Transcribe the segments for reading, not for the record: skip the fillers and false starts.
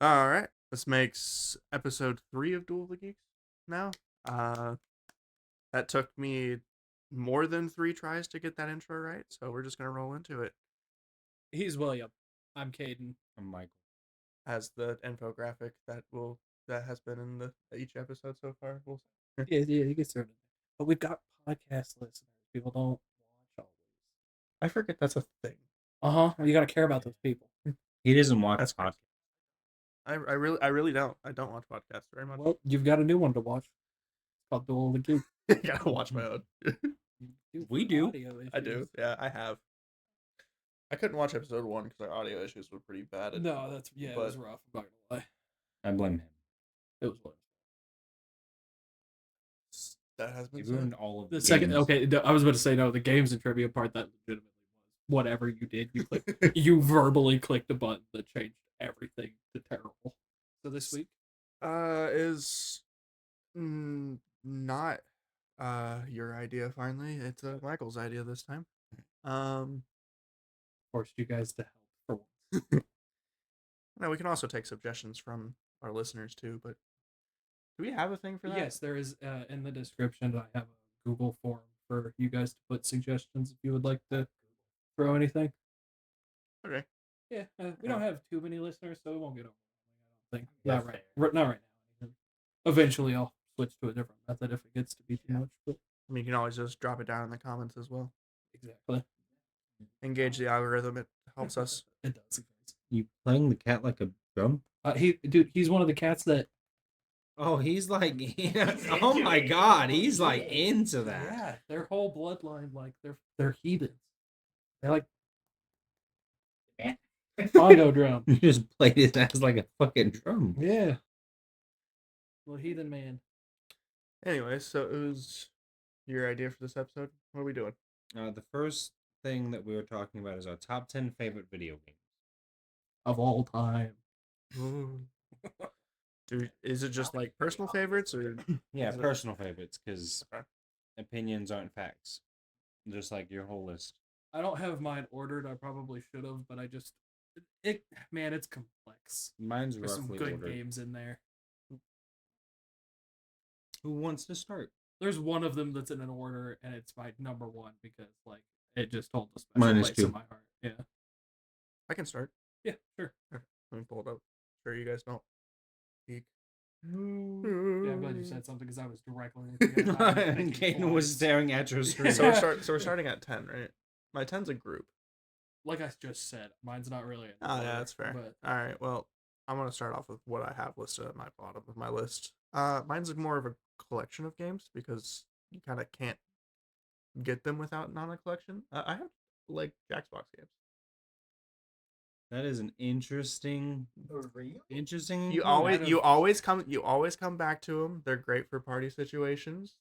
All right. This makes episode 3 of Duel of the Geeks now. Uh, that took me more than 3 tries to get that intro right, so we're just gonna roll into it He's William. I'm Caden. I'm Michael. as the infographic that has been in the each episode so far. Yeah, you get started. But we've got podcast listeners. People don't watch always. I forget that's a thing. You got to care about those people. He doesn't watch That's podcasts. I really don't. I don't watch podcasts very much. Well, you've got a new one to watch. It's called Duel of the Geeks. I gotta watch my own. We do. I do. Yeah, I have. I couldn't watch episode 1 because our audio issues were pretty bad. No, it was rough. I'm not gonna lie. I blame him. It was rough. That has been He ruined all of The the second, games. okay, I was about to say no. The games and trivia part that legitimately was whatever you did. You clicked. You verbally clicked a button that changed everything to terrible. So this week, is not your idea finally. It's Michael's idea this time. forced you guys to help for once. No, we can also take suggestions from our listeners too, but do we have a thing for that? Yes, there is in the description. I have a Google form for you guys to put suggestions if you would like to throw anything. Okay. Yeah, we don't have too many listeners, so it won't get overwhelming. I don't think. That's Not right now. Eventually, I'll switch to a different method if it gets to be too much. But I mean, you can always just drop it down in the comments as well. exactly, Engage the algorithm. It helps us. it does. You playing the cat like a drum? He's one of the cats that. Oh, he's like, oh my god, he's like into that. Yeah, their whole bloodline, like they're heathens. They're like bongo drum. You just played his ass like a fucking drum. Yeah, little heathen man. Anyway, so it was your idea for this episode. What are we doing? The first thing that we were talking about is our top 10 favorite video games. Of all time. Is it just like personal favorites or? Yeah, Is it- personal favorites, because Okay. opinions aren't facts. Just like your whole list. I don't have mine ordered. I probably should have, but I just it's complex. Mine's There's some roughly good ordered. games in there. Who wants to start? There's one of them that's in an order, and it's my number one because like it just holds a special Mine is place too. in my heart. Yeah. I can start. Yeah, sure. Let me pull it up. Sure, you guys don't peek. Yeah, I'm glad you said something because I was directly looking at mine and thinking Caden was twice. staring at your screen. So we're starting at 10, right? My 10's a group. Like I just said, mine's not really. In Oh order, yeah, that's fair. But All right, well, I'm gonna start off with what I have listed at my bottom of my list. Mine's more of a collection of games because you kind of can't get them without not a collection. I have like Jackbox games. That is an interesting. You always come back to them. They're great for party situations.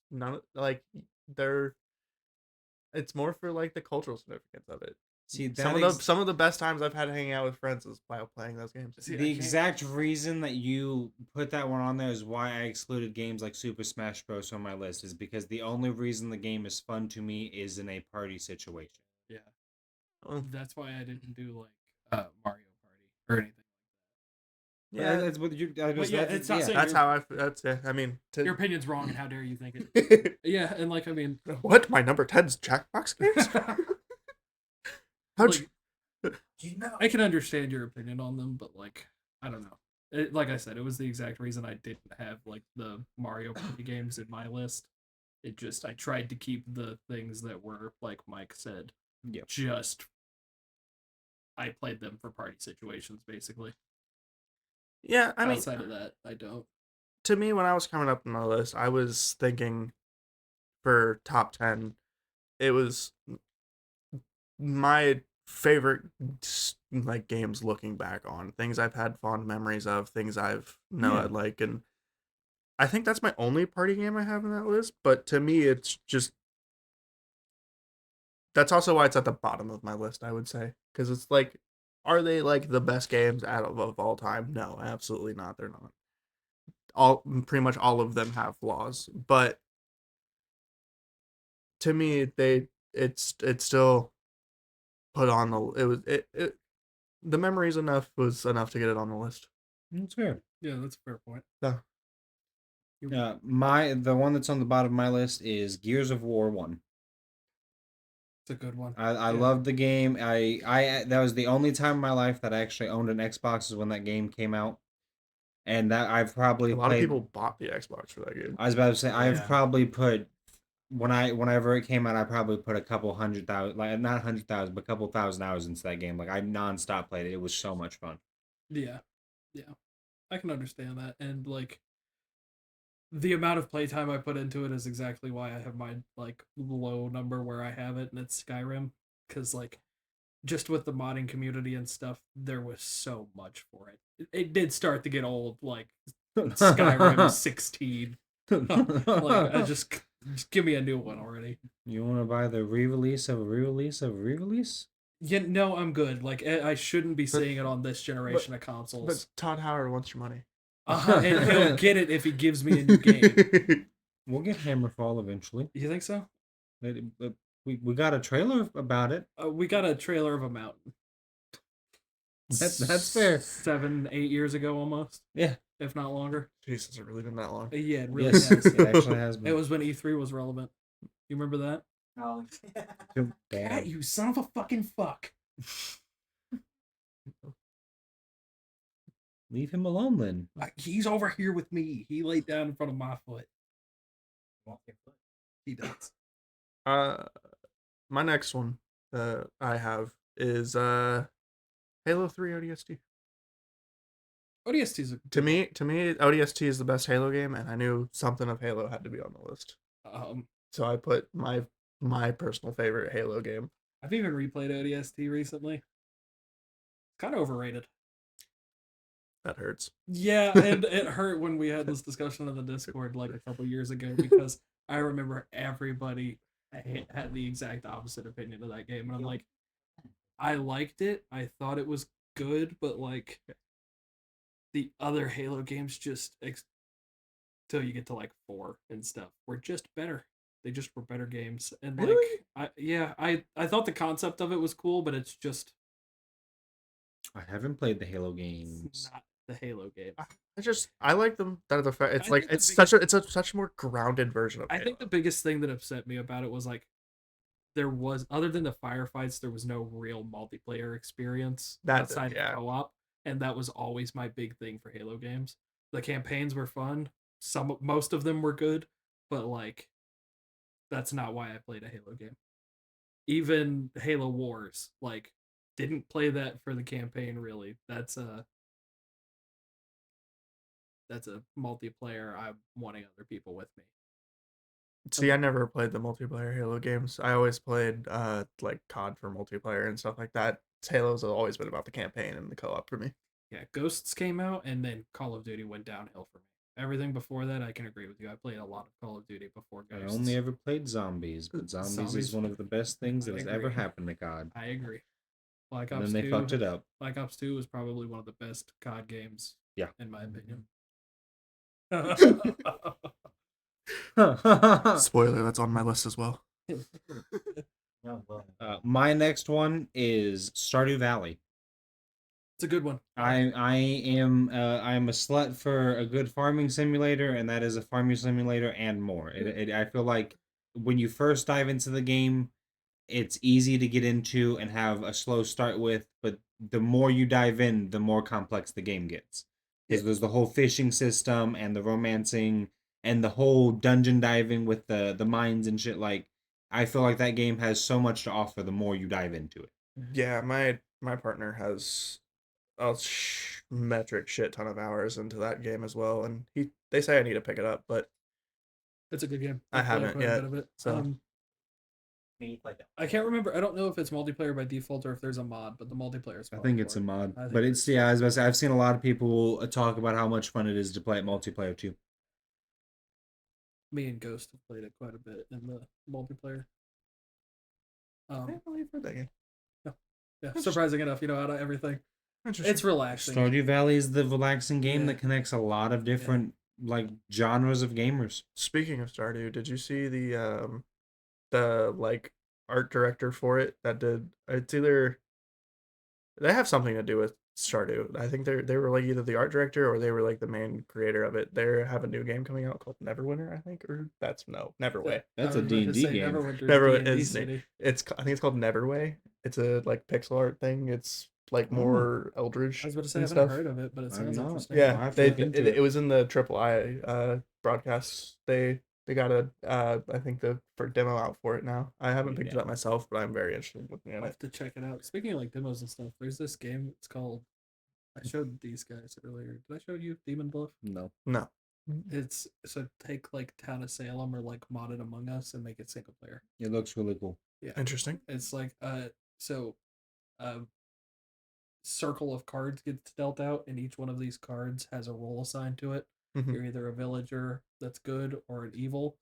It's more for like the cultural significance of it. See, Some of the best times I've had hanging out with friends is while playing those games. See, the exact reason that you put that one on there is why I excluded games like Super Smash Bros. From my list, is because the only reason the game is fun to me is in a party situation. yeah, Well, that's why I didn't do like Mario Party or anything. yeah, that's what you. it's not saying that's how I. That's it. I mean, Your opinion's wrong, and how dare you think it? Yeah, and like I mean, what? My number 10's Jackbox games? How'd you know? I can understand your opinion on them, but like I don't know. Like I said, it was the exact reason I didn't have like the Mario Party games in my list. It just I tried to keep the things that were like Mike said. Yep. Just I played them for party situations basically. Yeah, I mean, Outside of that, I don't. to me, when I was coming up on my list, I was thinking for top 10, it was my favorite like games looking back on things I've had fond memories of, things I've Yeah. I'd like, and I think that's my only party game I have in that list. But to me, it's just that's also why it's at the bottom of my list. I would say because it's like, are they like the best games of all time? No, absolutely not. They're not. Pretty much all of them have flaws, but to me, it's still put on the it was it the memories was enough to get it on the list. That's fair. Yeah, that's a fair point. So, The one that's on the bottom of my list is Gears of War 1. It's a good one. I Yeah. loved the game. I that was the only time in my life that I actually owned an Xbox is when that game came out. And that I've probably a lot of played. people bought the Xbox for that game. I was about to say I've Yeah. probably put whenever it came out, I probably put a couple 100,000, like not 100,000, but a couple thousand hours into that game. Like I nonstop played it. It was so much fun. Yeah. I can understand that, and like the amount of playtime I put into it is exactly why I have my like low number where I have it, and it's Skyrim, because like just with the modding community and stuff, there was so much for it. It did start to get old, like Skyrim 16. Like I just give me a new one already. You want to buy the re-release of a re-release of a re-release? Yeah, no, I'm good. Like I shouldn't be seeing it on this generation of consoles. But Todd Howard wants your money. And he'll get it if he gives me a new game. We'll get Hammerfall eventually. You think so? We got a trailer about it. We got a trailer of a mountain. That's fair. 7-8 years ago, almost. Yeah, if not longer. Jesus, has it really been that long? Yeah, it really yes, has. it actually has been. It was when E3 was relevant. You remember that? Oh, Too Cat, bad. you son of a fucking fuck. Leave him alone, Lynn. He's over here with me. He laid down in front of my foot. He does. My next one I have is Halo 3 ODST. ODST's To me, ODST is the best Halo game, and I knew something of Halo had to be on the list. So I put my personal favorite Halo game. I've even replayed ODST recently. Kind of overrated. That hurts. Yeah, and it hurt when we had this discussion on the Discord like a couple years ago, because I remember everybody had the exact opposite opinion of that game, and I'm like, I liked it. I thought it was good, but like the other Halo games just till you get to like 4 and stuff were just better. They just were better games, and like Really? I thought the concept of it was cool, but it's just I haven't played the Halo games. not the Halo game. I like them. That the fact it's I like think the it's biggest- such a more grounded version of I Halo. think the biggest thing that upset me about it was like there was, other than the firefights, there was no real multiplayer experience outside the co-op, and that was always my big thing for Halo games. The campaigns were fun. Most of them were good, but like that's not why I played a Halo game. Even Halo Wars, like, didn't play that for the campaign really. That's a multiplayer I'm wanting other people with me. See, I never played the multiplayer Halo games. I always played like COD for multiplayer and stuff like that. Halo's always been about the campaign and the co-op for me. Yeah, Ghosts came out, and then Call of Duty went downhill for me. Everything before that, I can agree with you. I played a lot of Call of Duty before Ghosts. I only ever played Zombies, but Zombies is one of the best things that has ever happened to COD. I agree. Black And Ops then they 2, fucked it up. Black Ops 2 was probably one of the best COD games. Yeah. In my opinion. Spoiler, that's on my list as well. My next one is Stardew Valley. It's a good one. I am a slut for a good farming simulator, and that is a farming simulator and more. I feel like when you first dive into the game, it's easy to get into and have a slow start with, but the more you dive in, the more complex the game gets. Because there's the whole fishing system and the romancing and the whole dungeon diving with the mines and shit. Like, I feel like that game has so much to offer the more you dive into it. Yeah, my partner has a metric shit ton of hours into that game as well, and they say I need to pick it up, but it's a good game. I haven't quite a yet. bit of it. So I can't remember. I don't know if it's multiplayer by default or if there's a mod, but the multiplayer is. I think it's a mod, I think but it's I was about to say, I've seen a lot of people talk about how much fun it is to play it multiplayer too. Me and Ghost have played it quite a bit in the multiplayer. I can't believe that game. Yeah, surprising enough, out of everything. Interesting. It's relaxing. Stardew Valley is the relaxing game that connects a lot of different like genres of gamers. Speaking of Stardew, did you see the like art director for it that did? It's either they have something to do with Stardew. I think they were like either the art director or they were like the main creator of it. They have a new game coming out called Neverwinter, I think, or that's no Neverway. That's I a was about to D&D say game. Neverwinter's Neverway D&D is City. I think it's called Neverway. It's a like pixel art thing. It's like more Eldritch I was about to say I and haven't stuff. heard of it, but it I've sounds not. interesting. Yeah, I'll have to they look into it it. was in the Triple I broadcasts. They got a I think the for demo out for it now. I haven't picked it up myself, but I'm very interested in looking at I'll it. have to check it out. Speaking of like demos and stuff, there's this game. It's called. I showed these guys earlier. Did I show you Demon Bluff? No. No. It's so take like Town of Salem or like Modded Among Us and make it single player. It looks really cool. Yeah, Interesting. it's like so a circle of cards gets dealt out, and each one of these cards has a role assigned to it. Mhm. You're either a villager that's good or an evil.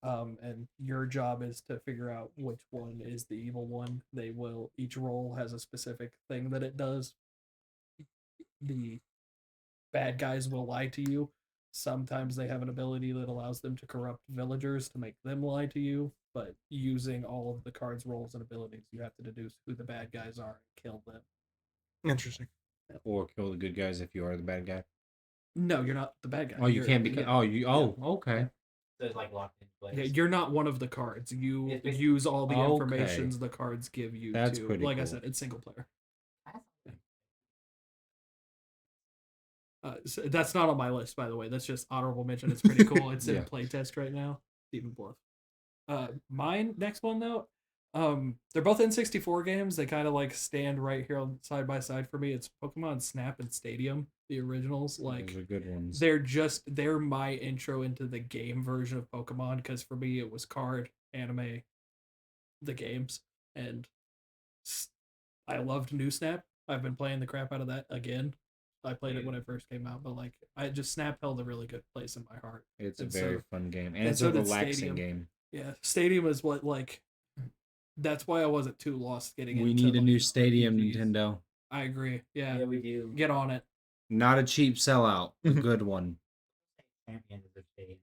And your job is to figure out which one is the evil one. They will each role has a specific thing that it does. The bad guys will lie to you. Sometimes they have an ability that allows them to corrupt villagers to make them lie to you, but using all of the cards, roles, and abilities, you have to deduce who the bad guys are and kill them. Interesting. Or kill the good guys if you are the bad guy. No, you're not the bad guy. Oh, you You're- can't be. yeah. Okay. So it's like locked in place. Yeah, you're not one of the cards. You It's been- use all the Okay. informations the cards give you. That's to, pretty like I cool. said, it's single player. So that's not on my list, by the way. That's just honorable mention. It's pretty cool. It's Yeah. in playtest right now. Demon Bluff. Mine next one though. They're both N64 games. They kind of like stand right here on side by side for me. It's Pokemon Snap and Stadium, the originals. Like Those are good ones. they're my intro into the game version of Pokemon because for me it was card, anime, the games, and I loved New Snap. I've been playing the crap out of that again. I played it when it first came out, but like I just Snap held a really good place in my heart. It's a and very so- fun game, and and it's so a did relaxing Stadium. game. Yeah, Stadium is what like. That's why I wasn't too lost getting We into need a like, new stadium, RPGs. Nintendo. I agree. Yeah, Yeah, we do. get on it. Not a cheap sellout. A good one. Champions of the stadium.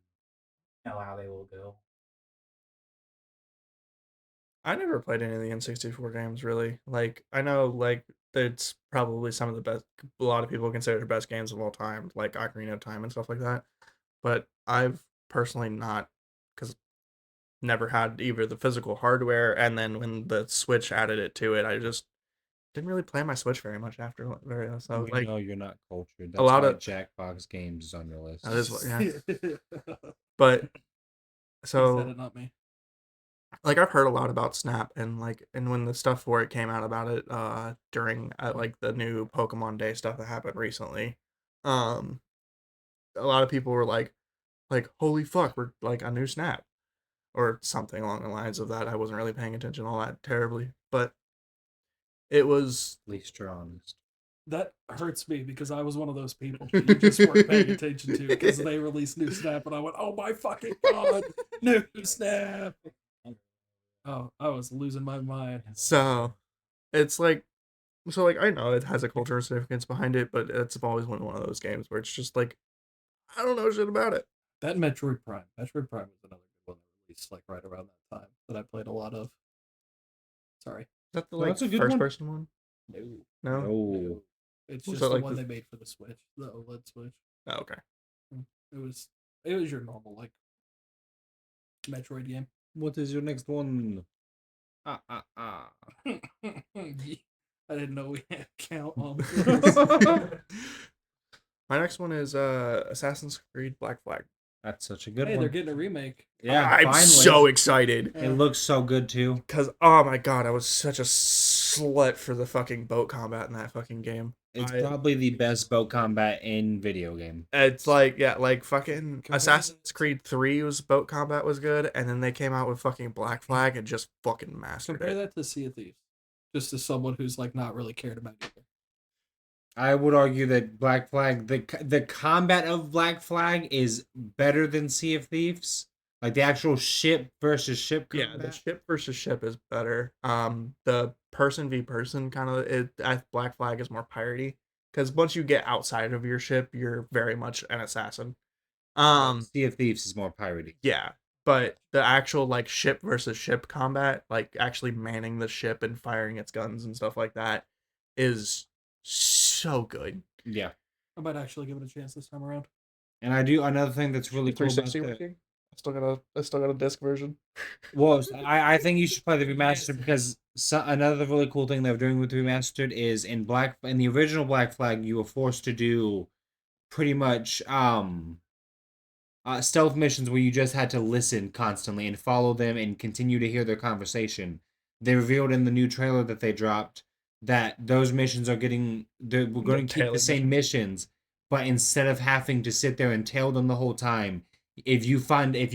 Know how they will go. I never played any of the N64 games really. Like I know like it's probably some of the best. A lot of people consider the best games of all time, like Ocarina of Time and stuff like that. But I've personally not, because never had either the physical hardware, and then when the Switch added it to it, I just didn't really play my Switch very much after. So We like know you're not cultured. That's a lot why of Jackbox Games is on your list. that is what, yeah. He But said so it, not me. like I've heard a lot about Snap and like and when the stuff for it came out about it during like the new Pokemon Day stuff that happened recently, um a lot of people were like holy fuck, we're like a new Snap or something along the lines of that. I wasn't really paying attention all that terribly, but it was At least you're honest. That hurts me because I was one of those people that you just weren't paying attention to because they released New Snap and I went, oh my fucking god, New Snap. Oh, I was losing my mind. so it's like so like I know it has a cultural significance behind it, but it's always been one of those games where it's just like I don't know shit about it. That Metroid Prime. Metroid Prime was another good one that released like right around that time that I played a lot of. Sorry. Is that the No, like that's a good first one. person one? No. No. Oh, It's Was just that the like one the- they made for the Switch, the OLED Switch. Oh, okay. It was your normal like Metroid game. what is your next one? I didn't know we had count on this. My next one is Assassin's Creed Black Flag. That's such a good Hey, one. they're getting a remake. Yeah, I'm finally. so excited It looks so good too. because oh my god, I was such a slut for the fucking boat combat in that fucking game. It's I- probably the best boat combat in video game. It's like yeah, like fucking Compared Assassin's Creed 3 was boat combat was good, and then they came out with fucking Black Flag and just fucking mastered Compare it. that to Sea of Thieves. Just as someone who's like not really cared about either. I would argue that Black Flag, the combat of Black Flag is better than Sea of Thieves. Like the actual ship versus ship Yeah, combat. the ship versus ship is better. The person v person kind of Black Flag is more piratey because once you get outside of your ship, you're very much an assassin. Sea of Thieves is more piratey. Yeah, but the actual like ship versus ship combat, like actually manning the ship and firing its guns and stuff like that, is so good. Yeah. I might actually give it a chance this time around. And I do another thing that's really cool about 360 the, working. I still got a disc version. well, I think you should play the remastered because another really cool thing they're doing with the remastered is in the original Black Flag you were forced to do pretty much stealth missions where you just had to listen constantly and follow them and continue to hear their conversation. They revealed in the new trailer that they dropped that those missions we're going to keep the tailing same missions, but instead of having to sit there and tail them the whole time, if you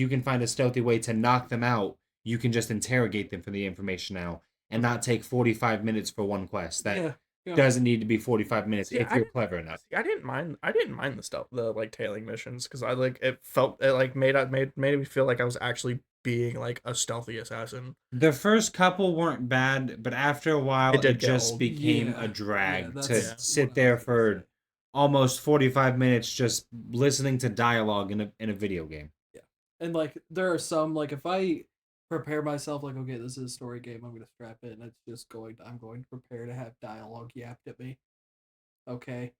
can find a stealthy way to knock them out, you can just interrogate them for the information now and not take 45 minutes for one quest. That Yeah. doesn't need to be 45 minutes See, if you're clever enough. I didn't mind the stuff, the like tailing missions, because I like it like made me feel like I was actually being like a stealthy assassin. The first couple weren't bad, but after a while, It did it get just old. became Yeah. a drag Yeah, to that's sit what I there was gonna for say. almost 45 minutes just listening to dialogue in a video game. And like there are some like if I prepare myself like okay this is a story game I'm gonna strap in it's just I'm going to prepare to have dialogue yapped at me. Okay,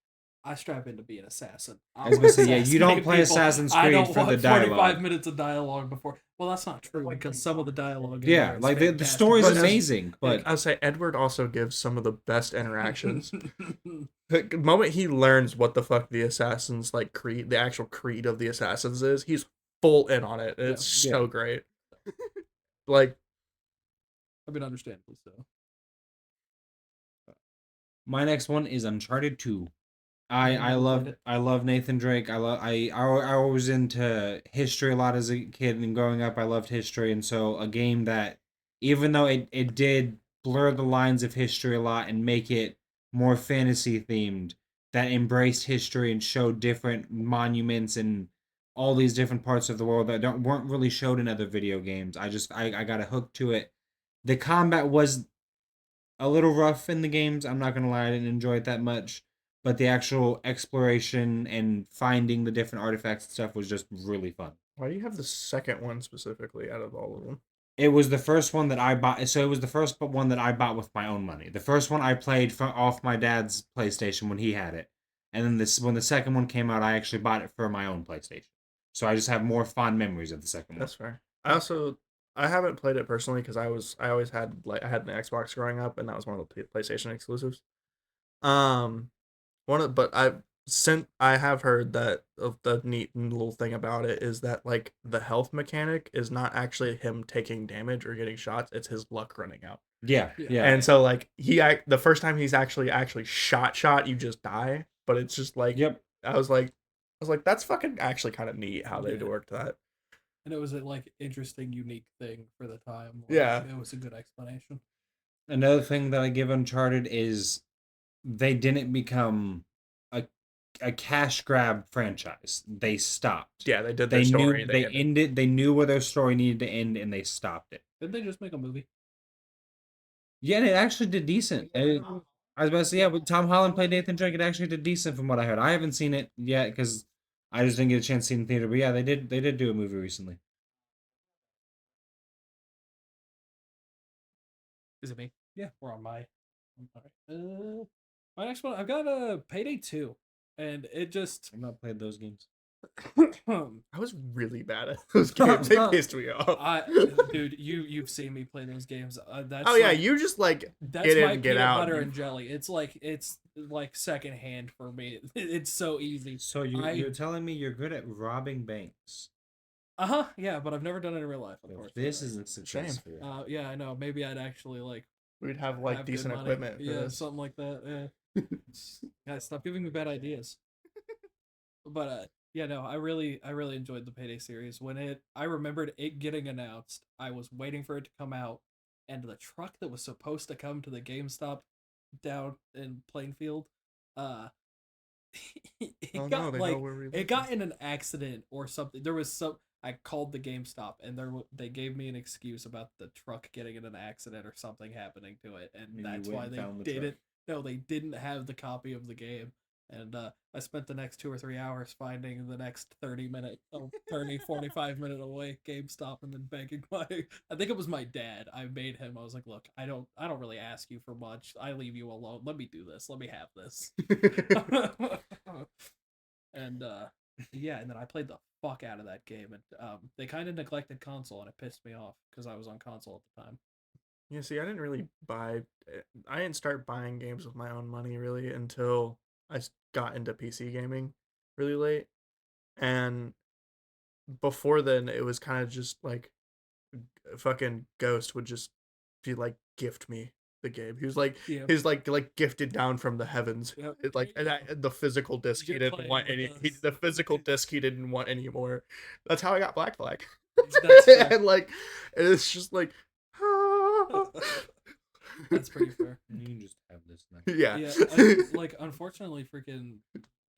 I strap in to be an assassin. I was gonna say, yeah, you don't assassinate play people. Assassin's I Creed don't for the want dialogue. 45 minutes of dialogue before. Well, that's not true because some of the dialogue. In Yeah, there is like the fantastic. story's But- amazing, but I'll say Edward also gives some of the best interactions. The moment he learns what the fuck the assassins like creed, the actual creed of the assassins is, he's full in on it. It's Yeah. so great. Like, I mean, understandably so. my next one is Uncharted 2. I've I never love played it. I love Nathan Drake. I was into history a lot as a kid and growing up. I loved history, and so a game that even though it did blur the lines of history a lot and make it more fantasy themed, that embraced history and showed different monuments and all these different parts of the world that weren't really showed in other video games. I got a hook to it. The combat was a little rough in the games. I'm not gonna lie, I didn't enjoy it that much. But the actual exploration and finding the different artifacts and stuff was just really fun. why do you have the second one specifically out of all of them? It was the first one that I bought. So it was the first one that I bought with my own money. The first one I played off my dad's PlayStation when he had it, and then when the second one came out, I actually bought it for my own PlayStation. So I just have more fond memories of the second one. That's fair. I haven't played it personally because I always had I had an Xbox growing up, and that was one of the PlayStation exclusives. I have heard that of the neat little thing about it is that like the health mechanic is not actually him taking damage or getting shots, it's his luck running out. Yeah, Yeah. yeah. And so like the first time he's actually shot, you just die, but it's just like Yep. I was like that's fucking actually kind of neat how they Yeah. worked that. And it was a like interesting, unique thing for the time. Like, Yeah. it was a good explanation. Another thing that I give Uncharted is they didn't become a cash grab franchise. They stopped. Yeah, they did their They story. knew they ended. They knew where their story needed to end, and they stopped it. Didn't they just make a movie? Yeah, and it actually did decent. I was about to say, yeah, but Tom Holland played Nathan Drake. It actually did decent from what I heard. I haven't seen it yet because I just didn't get a chance to see it in theater. But yeah, they did. They did do a movie recently. Is it me? Yeah, we're on my. Alright. My next one, I've got a Payday 2, and it just. I've not played those games. I was really bad at those games. They pissed me off. Dude, you've seen me play those games. That's Oh yeah, like, you just like that's get in, my get peanut out. butter and jelly. It's like secondhand for me. It's so easy. So you're telling me you're good at robbing banks? Yeah, but I've never done it in real life. Of course. This is a success for you. Yeah, I know. Maybe I'd actually like We'd have like have good decent money. equipment. For Yeah, this. something like that. Yeah. Guys, stop giving me bad ideas. But yeah, no, I really enjoyed the Payday series. I remembered it getting announced. I was waiting for it to come out, and the truck that was supposed to come to the GameStop down in Plainfield, it got in an accident or something. There was some. I called the GameStop and they gave me an excuse about the truck getting in an accident or something happening to it, and And you that's went why and they found the didn't. truck. No, they didn't have the copy of the game. And I spent the next 2 or 3 hours finding the next 45 minute away GameStop and then begging my I think it was my dad. I made him. I was like, look, I don't really ask you for much. I leave you alone. Let me do this. Let me have this. And yeah, and then I played the fuck out of that game, and they kind of neglected console, and it pissed me off because I was on console at the time. Yeah, see, I didn't really buy. I didn't start buying games with my own money really until got into PC gaming really late. And before then, it was kind of just like fucking Ghost would just be like, gift me the game. He was like, Yeah. he's like gifted down from the heavens. Yep. It, like and the physical disc he You're didn't playing want with any. us. The physical disc he didn't want anymore. That's how I got Black Flag. That's fair. And like, it's just like. That's pretty fair. You can just have this now. Yeah. Yeah, like unfortunately, freaking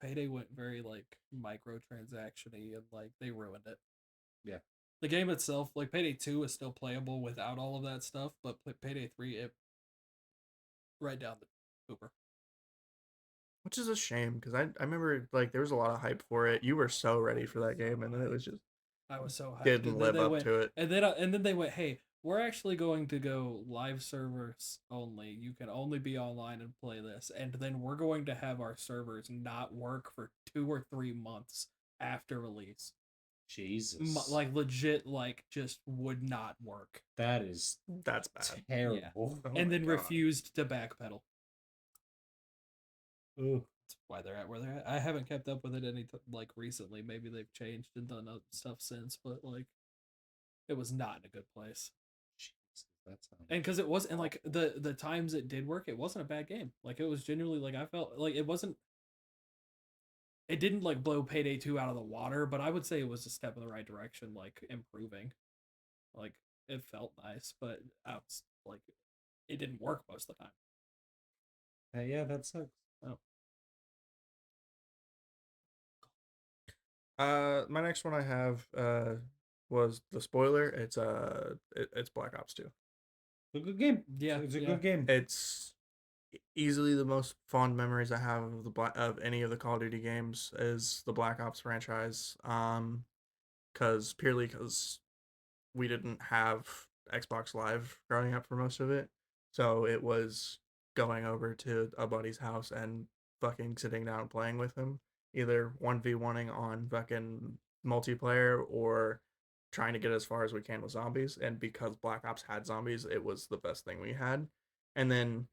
Payday went very like microtransaction-y and like they ruined it. Yeah. The game itself, like Payday 2 is still playable without all of that stuff, but Payday 3, it right down the pooper. Which is a shame because I remember like there was a lot of hype for it. You were so ready for that game, and then it was just I was so hyped. didn't And then live they up went, to it. and then they went, hey, we're actually going to go live servers only. You can only be online and play this, and then we're going to have our servers not work for 2 or 3 months after release. Jesus. Like legit, like just would not work. That is That's bad. terrible. Oh And my then God. refused to backpedal. Ooh. That's why they're at where they're at. I haven't kept up with it like recently. Maybe they've changed and done other stuff since, but like it was not in a good place. Jesus, that sounds. And because it wasn't like the times it did work, it wasn't a bad game. Like it was genuinely like I felt like it didn't like blow Payday 2 out of the water, but I would say it was a step in the right direction, like improving. Like it felt nice, but I was like it didn't work most of the time. Yeah, that sucks. Oh. My next one I have was the spoiler. It's Black Ops 2. It's a good game. Yeah, It's a yeah. good game. It's easily the most fond memories I have of of any of the Call of Duty games is the Black Ops franchise. Because we didn't have Xbox Live growing up for most of it, so it was going over to a buddy's house and fucking sitting down and playing with him, either 1v1ing on fucking multiplayer or trying to get as far as we can with zombies. And because Black Ops had zombies, it was the best thing we had. And then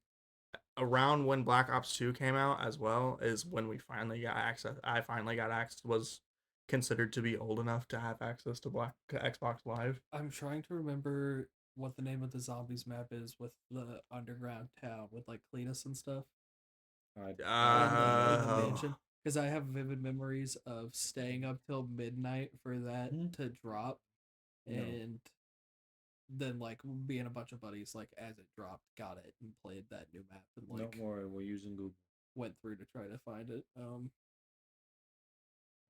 around when Black Ops 2 came out as well is when we finally got access. I finally got access, was considered to be old enough to have access to Xbox Live. I'm trying to remember what the name of the zombies map is with the underground town with like Cletus and stuff in the mansion. Because I have vivid memories of staying up till midnight for that to drop, and then like being a bunch of buddies like as it dropped, got it and played that new map and like Don't worry, we're using Google. went through to try to find it.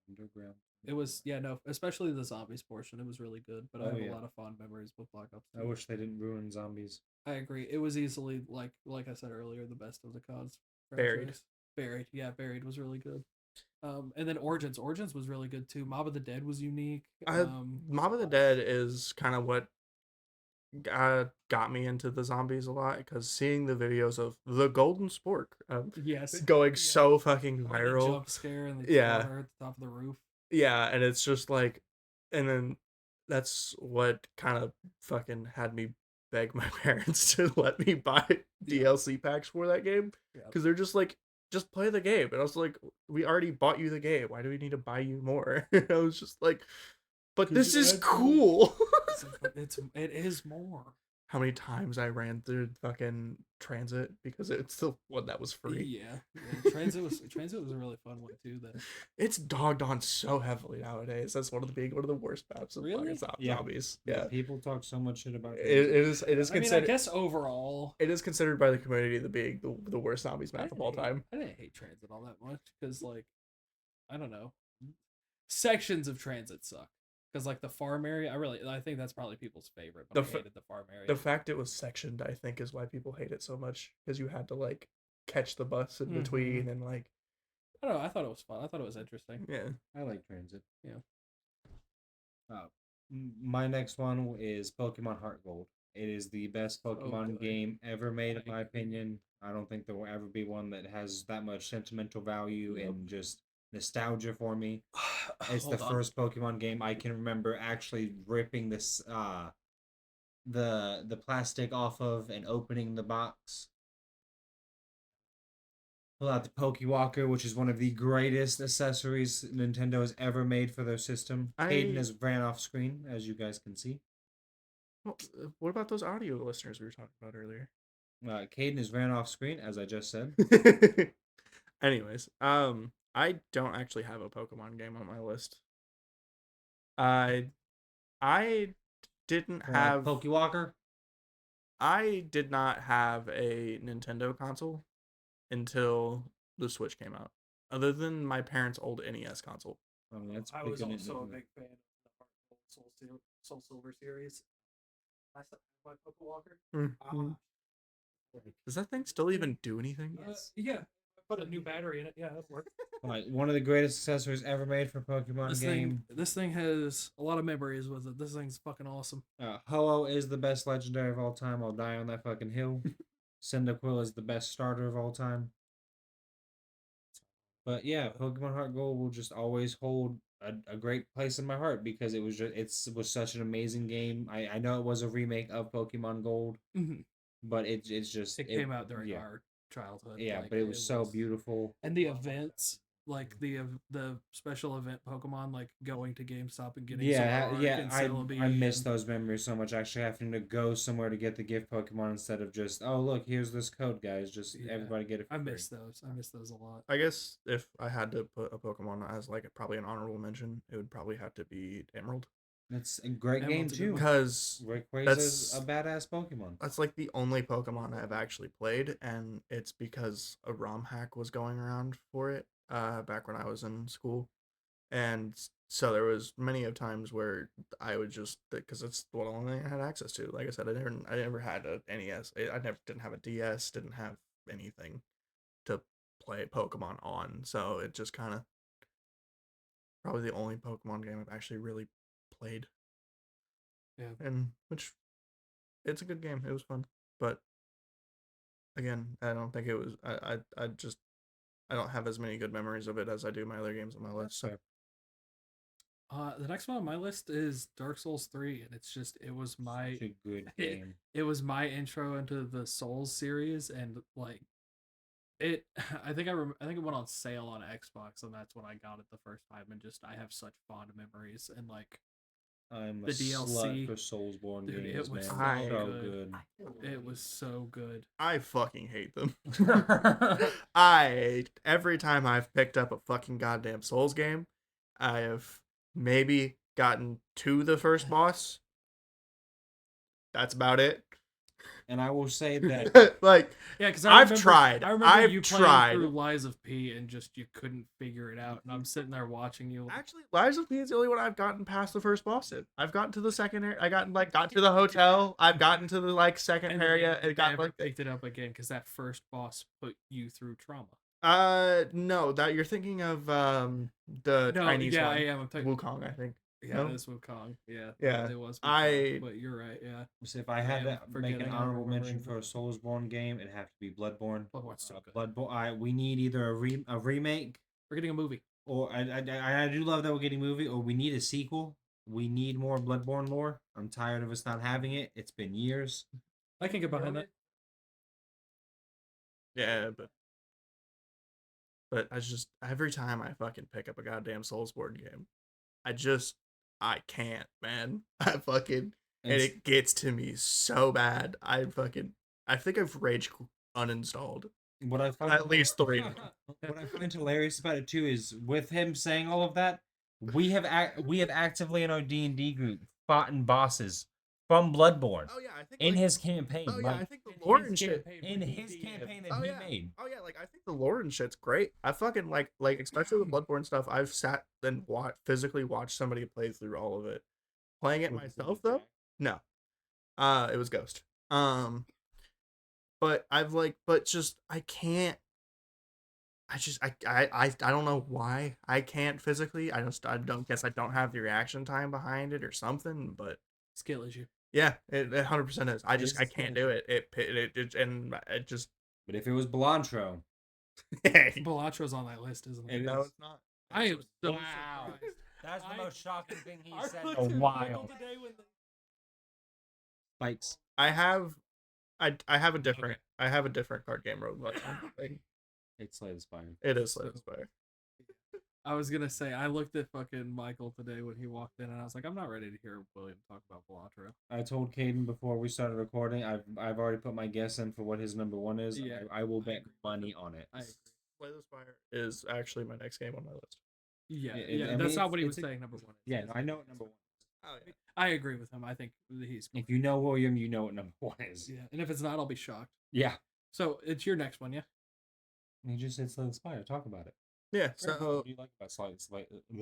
Underground. It was especially the zombies portion. It was really good, but I have a lot of fond memories with Black Ops 2. I wish they didn't ruin zombies. I agree. It was easily like I said earlier, the best of the CODs. Buried. Buried was really good. And then Origins was really good too. Mob of the Dead was unique. Mob of the Dead is kind of what got me into the zombies a lot, because seeing the videos of the Golden Spork yes, going so fucking the viral, jump scare and the Yeah. corner at the top of the roof. yeah, and it's just like, and then that's what kind of fucking had me beg my parents to let me buy DLC packs for that game, because they're just like, just play the game. And I was like, we already bought you the game, why do we need to buy you more? I was just like, but this is cool. It is more. How many times I ran through fucking Transit because it's the one that was free. Yeah. Transit was a really fun one too. That It's dogged on so heavily nowadays. That's one of the worst maps of Really? fucking Yeah. zombies. Yeah. People talk so much shit about It is I mean, I considered guess overall, it is considered by the community to be the worst zombies map of all time. I didn't hate Transit all that much because, like, I don't know, sections of Transit suck. Because like the farm area, I think that's probably people's favorite. But I hated the farm area. The fact it was sectioned, I think, is why people hate it so much, because you had to like catch the bus in between, and like I don't know. I thought it was fun. I thought it was interesting. Yeah. I like transit. Yeah. My next one is Pokemon Heart Gold. It is the best Pokemon good. game ever made, in I my agree. opinion. I don't think there will ever be one that has that much sentimental value Yep. and just nostalgia for me. It's the Hold on. first Pokemon game I can remember actually ripping this the plastic off of and opening the box. Pull out the Pokewalker, which is one of the greatest accessories Nintendo has ever made for their system. Caden has ran off screen, as you guys can see. Well, what about those audio listeners we were talking about earlier? Caden has ran off screen, as I just said. Anyways, I don't actually have a Pokemon game on my list. I didn't have Pokewalker. I did not have a Nintendo console until the Switch came out. Other than my parents' old NES console. I mean, that's I was pretty good also a Nintendo. big fan of the Heart Gold Soul Silver series. I said my Pokewalker. Does that thing still even do anything? Yeah. I put a new battery in it. Yeah, that worked. Right, one of the greatest accessories ever made for a Pokemon game. This thing has a lot of memories with it. This thing's fucking awesome. Ho-Oh is the best legendary of all time. I'll die on that fucking hill. Cyndaquil is the best starter of all time. But yeah, Pokemon Heart Gold will just always hold a great place in my heart because it was such an amazing game. I know it was a remake of Pokemon Gold, but it's just It came out during our childhood. Yeah, like, but it was so beautiful. And the events, like the special event Pokemon, like going to GameStop and getting I miss those memories so much. Actually, having to go somewhere to get the gift Pokemon instead of just, oh look, here's this code, guys. Just everybody get it. I miss those. I miss those a lot. I guess if I had to put a Pokemon as like probably an honorable mention, it would probably have to be Emerald. That's a great game too. Because Rayquaza's a badass Pokemon. That's like the only Pokemon I've actually played, and it's because a ROM hack was going around for it back when I was in school, and so there was many of times where I would just because it's the only thing I had access to. Like I said, I never had a NES. Didn't have a DS. Didn't have anything to play Pokemon on, so it just kind of probably the only Pokemon game I've actually really played. Yeah. And which it's a good game. It was fun. But again, I don't think it was I just I don't have as many good memories of it as I do my other games on my list. So the next one on my list is Dark Souls 3, and it's just it was my Such a good game. It was my intro into the Souls series, and like it I think it went on sale on Xbox, and that's when I got it the first time, and just I have such fond memories, and like I'm the a DLC slut for Soulsborne dude, games, it was man. so good. It was so good. I fucking hate them. Every time I've picked up a fucking goddamn Souls game, I have maybe gotten to the first boss. That's about it. And I will say that like because I've tried. I remember you playing tried through Lies of P and just you couldn't figure it out, and I'm sitting there watching you. Actually, Lies of P is the only one I've gotten past the first boss in. I've gotten to the second area. I got to the hotel. I've gotten to the second area. And got picked it up again because that first boss put you through trauma. No, that you're thinking of the Chinese one. I am. I'm talking Wukong, I think. Yeah, No? it is Wukong. Yeah, Yeah. it was. Wukong, but you're right. Yeah. So if I had to make an honorable mention for a Soulsborne game, it'd have to be Bloodborne. Bloodborne's so good. Bloodborne. We need either a remake. We're getting a movie. Or I do love that we're getting a movie. Or we need a sequel. We need more Bloodborne lore. I'm tired of us not having it. It's been years. I can get behind that. Yeah, but I just every time I fucking pick up a goddamn Soulsborne game, I can't, man. And it gets to me so bad. I think I've rage uninstalled. What I find at least 3. What I find hilarious about it too is with him saying all of that, we have actively in our D&D group fought in bosses from Bloodborne. Oh yeah, I think in his campaign. Oh yeah, I think the lore and shit in his campaign that he made. Oh yeah, like I think the lore and shit's great. I fucking like especially with Bloodborne stuff. I've sat and physically watched somebody play through all of it. Playing it myself though, no. It was Ghost. But just I can't I don't know why I can't physically. I don't guess I don't have the reaction time behind it or something. But Skill issue. yeah, it 100% is. I It just is I a can't skill do it. And it just But if it was Belantro, hey. Bellatro's on that list, isn't it? It No, is. it's not. I am so Wow. surprised. That's the I- most shocking thing he I said looked in a at Michael while. today when Spikes. I have I have a different card game roguelike thing. It's Slay the Spire. It is Slay the Spire. I was gonna say I looked at fucking Michael today when he walked in, and I was like, I'm not ready to hear William talk about Bellatro. I told Caden before we started recording. I've already put my guess in for what his number one is. Yeah, I will I bet agree. money on it. I agree. Slay the Spire is actually my next game on my list. Yeah, I mean, that's not it's- what he was it's a- saying. Number one. Is. Yeah, I know what number one. Oh yeah. I agree with him. I think he's. If you know William, you know what number one is. Yeah, and if it's not, I'll be shocked. Yeah. So it's your next one, yeah? You just said Slay the Spire. Talk about it. Yeah. What So do you like about Slay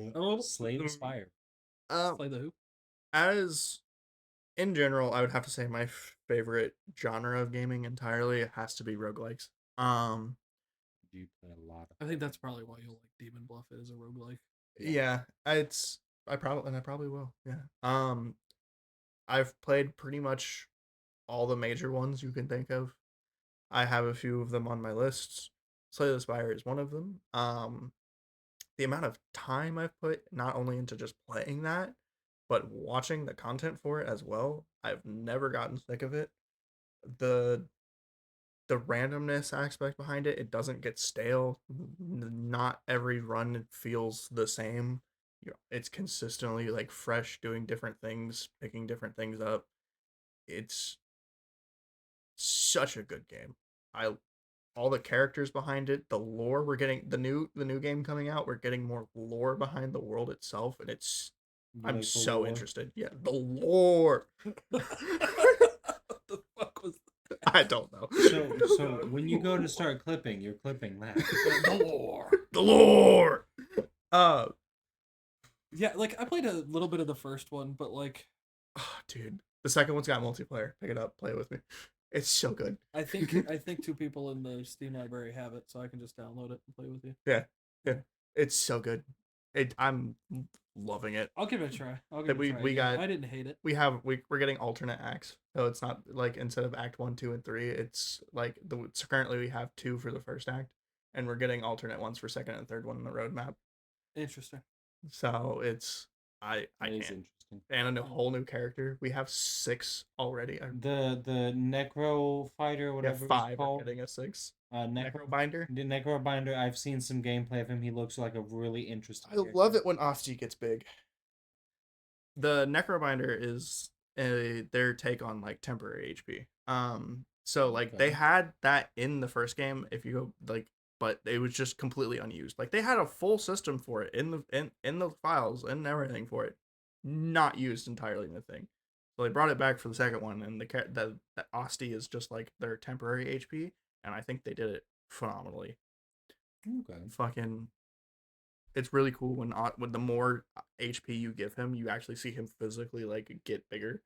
Oh, the Spire? Play the who? as in general, I would have to say my favorite genre of gaming entirely has to be roguelikes. You play a lot of. I think that's probably why you'll like Demon Bluff it as a roguelike. Yeah, I probably will. Yeah. I've played pretty much all the major ones you can think of. I have a few of them on my lists. Slay the Spire is one of them. The amount of time I've put not only into just playing that, but watching the content for it as well, I've never gotten sick of it. The the randomness aspect behind it, it doesn't get stale. Not every run feels the same. It's consistently like fresh, doing different things, picking different things up. It's such a good game. I All the characters behind it, the lore we're getting the new game coming out, we're getting more lore behind the world itself, and You I'm like the so lore? interested. Yeah, the lore. What the fuck was I don't know. So when you go to start clipping, you're clipping that. the lore? The lore. Uh, Yeah, like I played a little bit of the first one, but like dude, the second one's got multiplayer. Pick it up, play it with me. It's so good. I think two people in the Steam library have it, so I can just download it and play with you. Yeah, it's so good. I'm loving it. I'll give it a try. I'll That give it a try. we again. got- I didn't hate it. We're getting alternate acts, so it's not like instead of act 1, 2, and 3, it's like so currently we have 2 for the first act, and we're getting alternate ones for second and third one in the roadmap. Interesting. So it's I That is can't. interesting. And a whole new character. We have 6 already. The Necro Fighter, We whatever have it's 5 are called. getting a 6. Necro Necrobinder. The Necro Binder. I've seen some gameplay of him. He looks like a really interesting. I love it when Offsty gets big. The Necrobinder is their take on like temporary HP. So like they Okay. had that in the first game if you go like, but it was just completely unused. Like they had a full system for it in the files and everything for it, not used entirely in the thing. So they brought it back for the second one, and the Offsty is just like their temporary HP, and I think they did it phenomenally. Okay. Fucking, it's really cool when the more HP you give him, you actually see him physically like get bigger,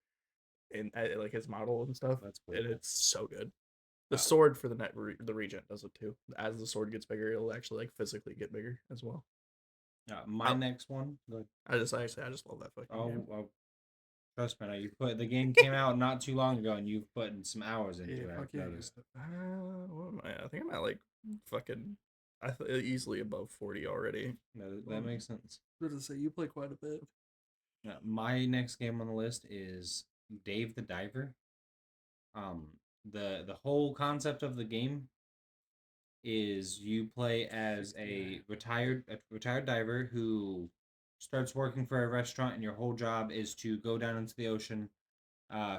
and like his model and stuff. That's pretty And cool. it's so good. The sword for the regent does it too. As the sword gets bigger, it'll actually like physically get bigger as well. My Oh. next one. Good. I just love that fucking game. Oh, trust me. Now you put the game came out not too long ago, and you've put in some hours into it. fuck I've yeah. noticed. What am I? I think I'm at like fucking. Easily above 40 already. That makes sense. I was gonna say you play quite a bit. My next game on the list is Dave the Diver. The whole concept of the game is you play as a retired diver who starts working for a restaurant, and your whole job is to go down into the ocean,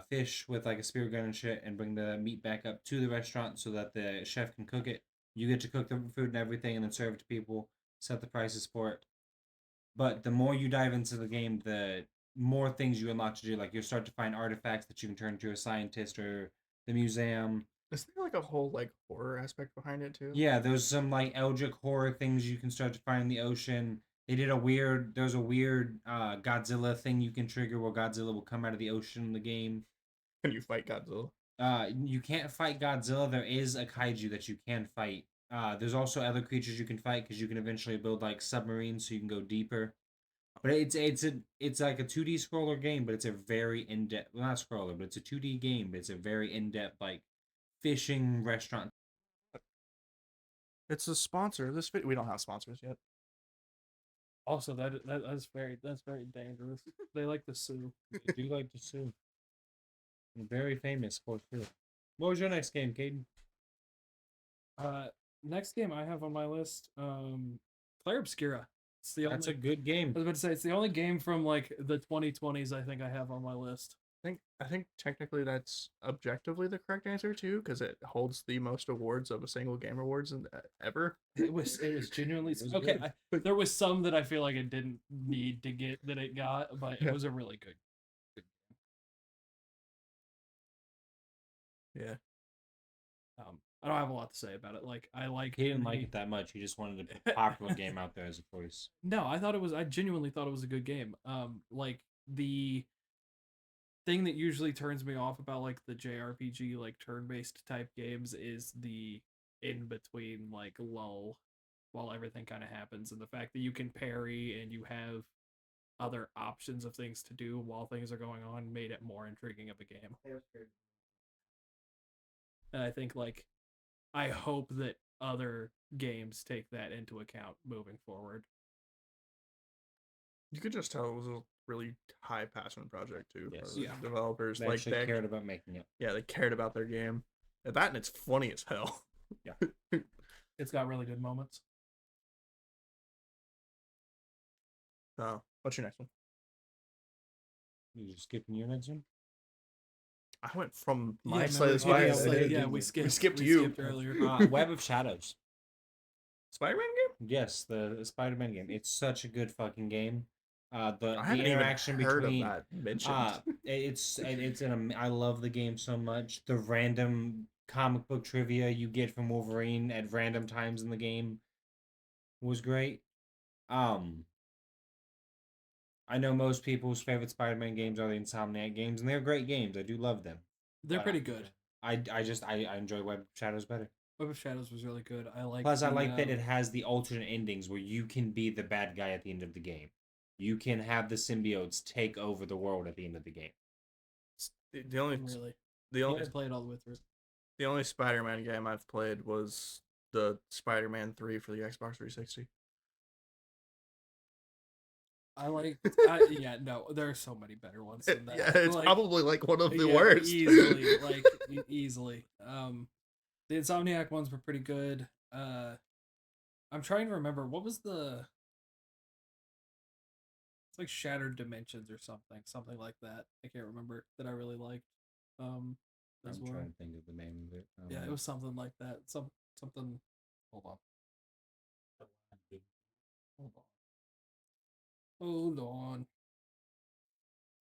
fish with like a spear gun and shit, and bring the meat back up to the restaurant so that the chef can cook it. You get to cook the food and everything, and then serve it to people, set the prices for it. But the more you dive into the game, the more things you unlock to do. Like you start to find artifacts that you can turn into a scientist or the museum. Is there like a whole like horror aspect behind it too? Yeah, there's some like Eldritch horror things you can start to find in the ocean. There's a weird Godzilla thing you can trigger where Godzilla will come out of the ocean in the game. Can you fight Godzilla? You can't fight Godzilla. There is a kaiju that you can fight There's also other creatures you can fight because you can eventually build like submarines so you can go deeper. But it's like a 2D scroller game, but it's a very in depth, well, not scroller, but it's a 2D game. But it's a very in depth like fishing restaurant. It's a sponsor. We don't have sponsors yet. Also, that's very dangerous. They like to sue. They do like to sue. Very famous for sure. What was your next game, Caden? Next game I have on my list, Clair Obscura. It's the That's a only. good game. I was about to say it's the only game from like the 2020s I think I have on my list. I think technically that's objectively the correct answer too, because it holds the most awards of a single Game Awards ever. It was genuinely It was okay. good. There was some that I feel like it didn't need to get that it got, but it was a really good. Yeah. I don't have a lot to say about it. Like I like. He didn't like it that much. He just wanted to put a popular game out there as a choice. No, I thought it was. I genuinely thought it was a good game. Like the thing that usually turns me off about like the JRPG like turn-based type games is the in between like lull while everything kind of happens, and the fact that you can parry and you have other options of things to do while things are going on made it more intriguing of a game. And I think like I hope that other games take that into account moving forward. You could just tell it was a really high passion project too Yes. for the Yeah. developers. They Like actually cared about making it. yeah, they cared about their game. And that and it's funny as hell. It's got really good moments. So, what's your next one? You just skipping your next one? I went from my Yeah, Slay the remember- Spire. yeah, we skipped. skipped you. Skipped earlier. Web of Shadows. Spider-Man game? Yes, the Spider-Man game. It's such a good fucking game. The I haven't interaction even heard between of that mentioned. I love the game so much. The random comic book trivia you get from Wolverine at random times in the game was great. I know most people's favorite Spider-Man games are the Insomniac games, and they're great games. I do love them. They're But pretty good. I enjoy Web of Shadows better. Web of Shadows was really good. I like. Plus, I like that it has the alternate endings where you can be the bad guy at the end of the game. You can have the symbiotes take over the world at the end of the game. the only Really. the I only didn't play it all the way through. the only Spider-Man game I've played was the Spider-Man 3 for the Xbox 360. I like. Yeah, no, there are so many better ones than that. Yeah, it's Like, probably like one of the yeah, worst. Easily, like easily. The Insomniac ones were pretty good. I'm trying to remember what was the. It's like Shattered Dimensions or something like that. I can't remember that I really liked. As I'm well. trying to think of the name of it. Yeah, it was something like that. Something. Hold on. Hold on. Hold on.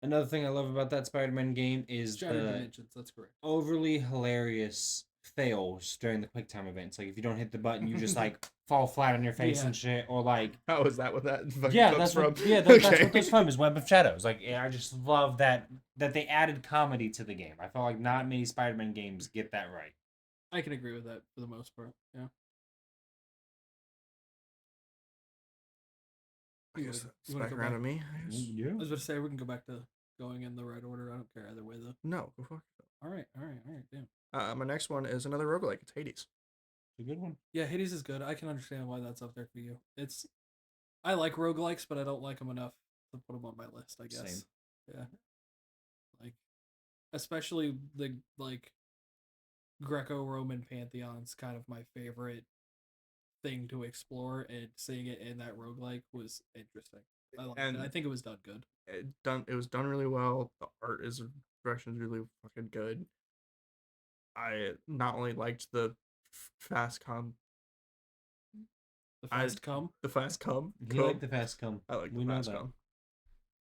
Another thing I love about that Spider-Man game is Shattered the Dimensions. That's correct. overly hilarious fails during the quick time events. Like if you don't hit the button, you just like fall flat on your face Yeah. and shit, or like How is that what that fucking yeah, comes that's from? what, yeah, that's Okay. what those from is Web of Shadows. Like yeah, I just love that they added comedy to the game. I felt like not many Spider-Man games get that right. I can agree with that for the most part. Yeah. I You guess wanna- that's you wanna back go around back? to me. I guess. Yeah. I was about to say we can go back to going in the right order. I don't care either way though. No, go fuck. All right. Damn. My next one is another roguelike. It's Hades. It's a good one. Yeah, Hades is good. I can understand why that's up there for you. I like roguelikes, but I don't like them enough to put them on my list, I guess. Same. Yeah. Like, especially the, like, Greco-Roman pantheon's kind of my favorite thing to explore, and seeing it in that roguelike was interesting. I liked it. I think it was done good. It was done really well. The art is direction is really fucking good. I not only liked the fast come, The Fast Come. the fast come. You like the fast come. I like the We know fast that. come.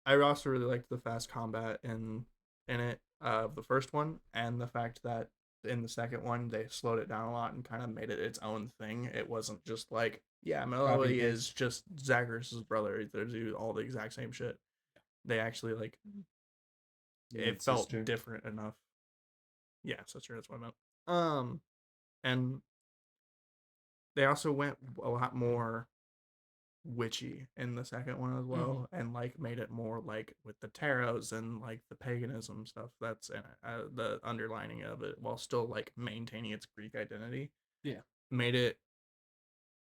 I also really liked the fast combat in it of the first one, and the fact that in the second one they slowed it down a lot and kind of made it its own thing. It wasn't just like Melody paste. is just Zacharias' brother. They do all the exact same shit. They actually like it felt Sister. different enough. Yeah, sister. That's what I meant. And they also went a lot more witchy in the second one as well, and like made it more like with the tarots and like the paganism stuff that's in it, the underlining of it, while still like maintaining its Greek identity. Yeah. Made it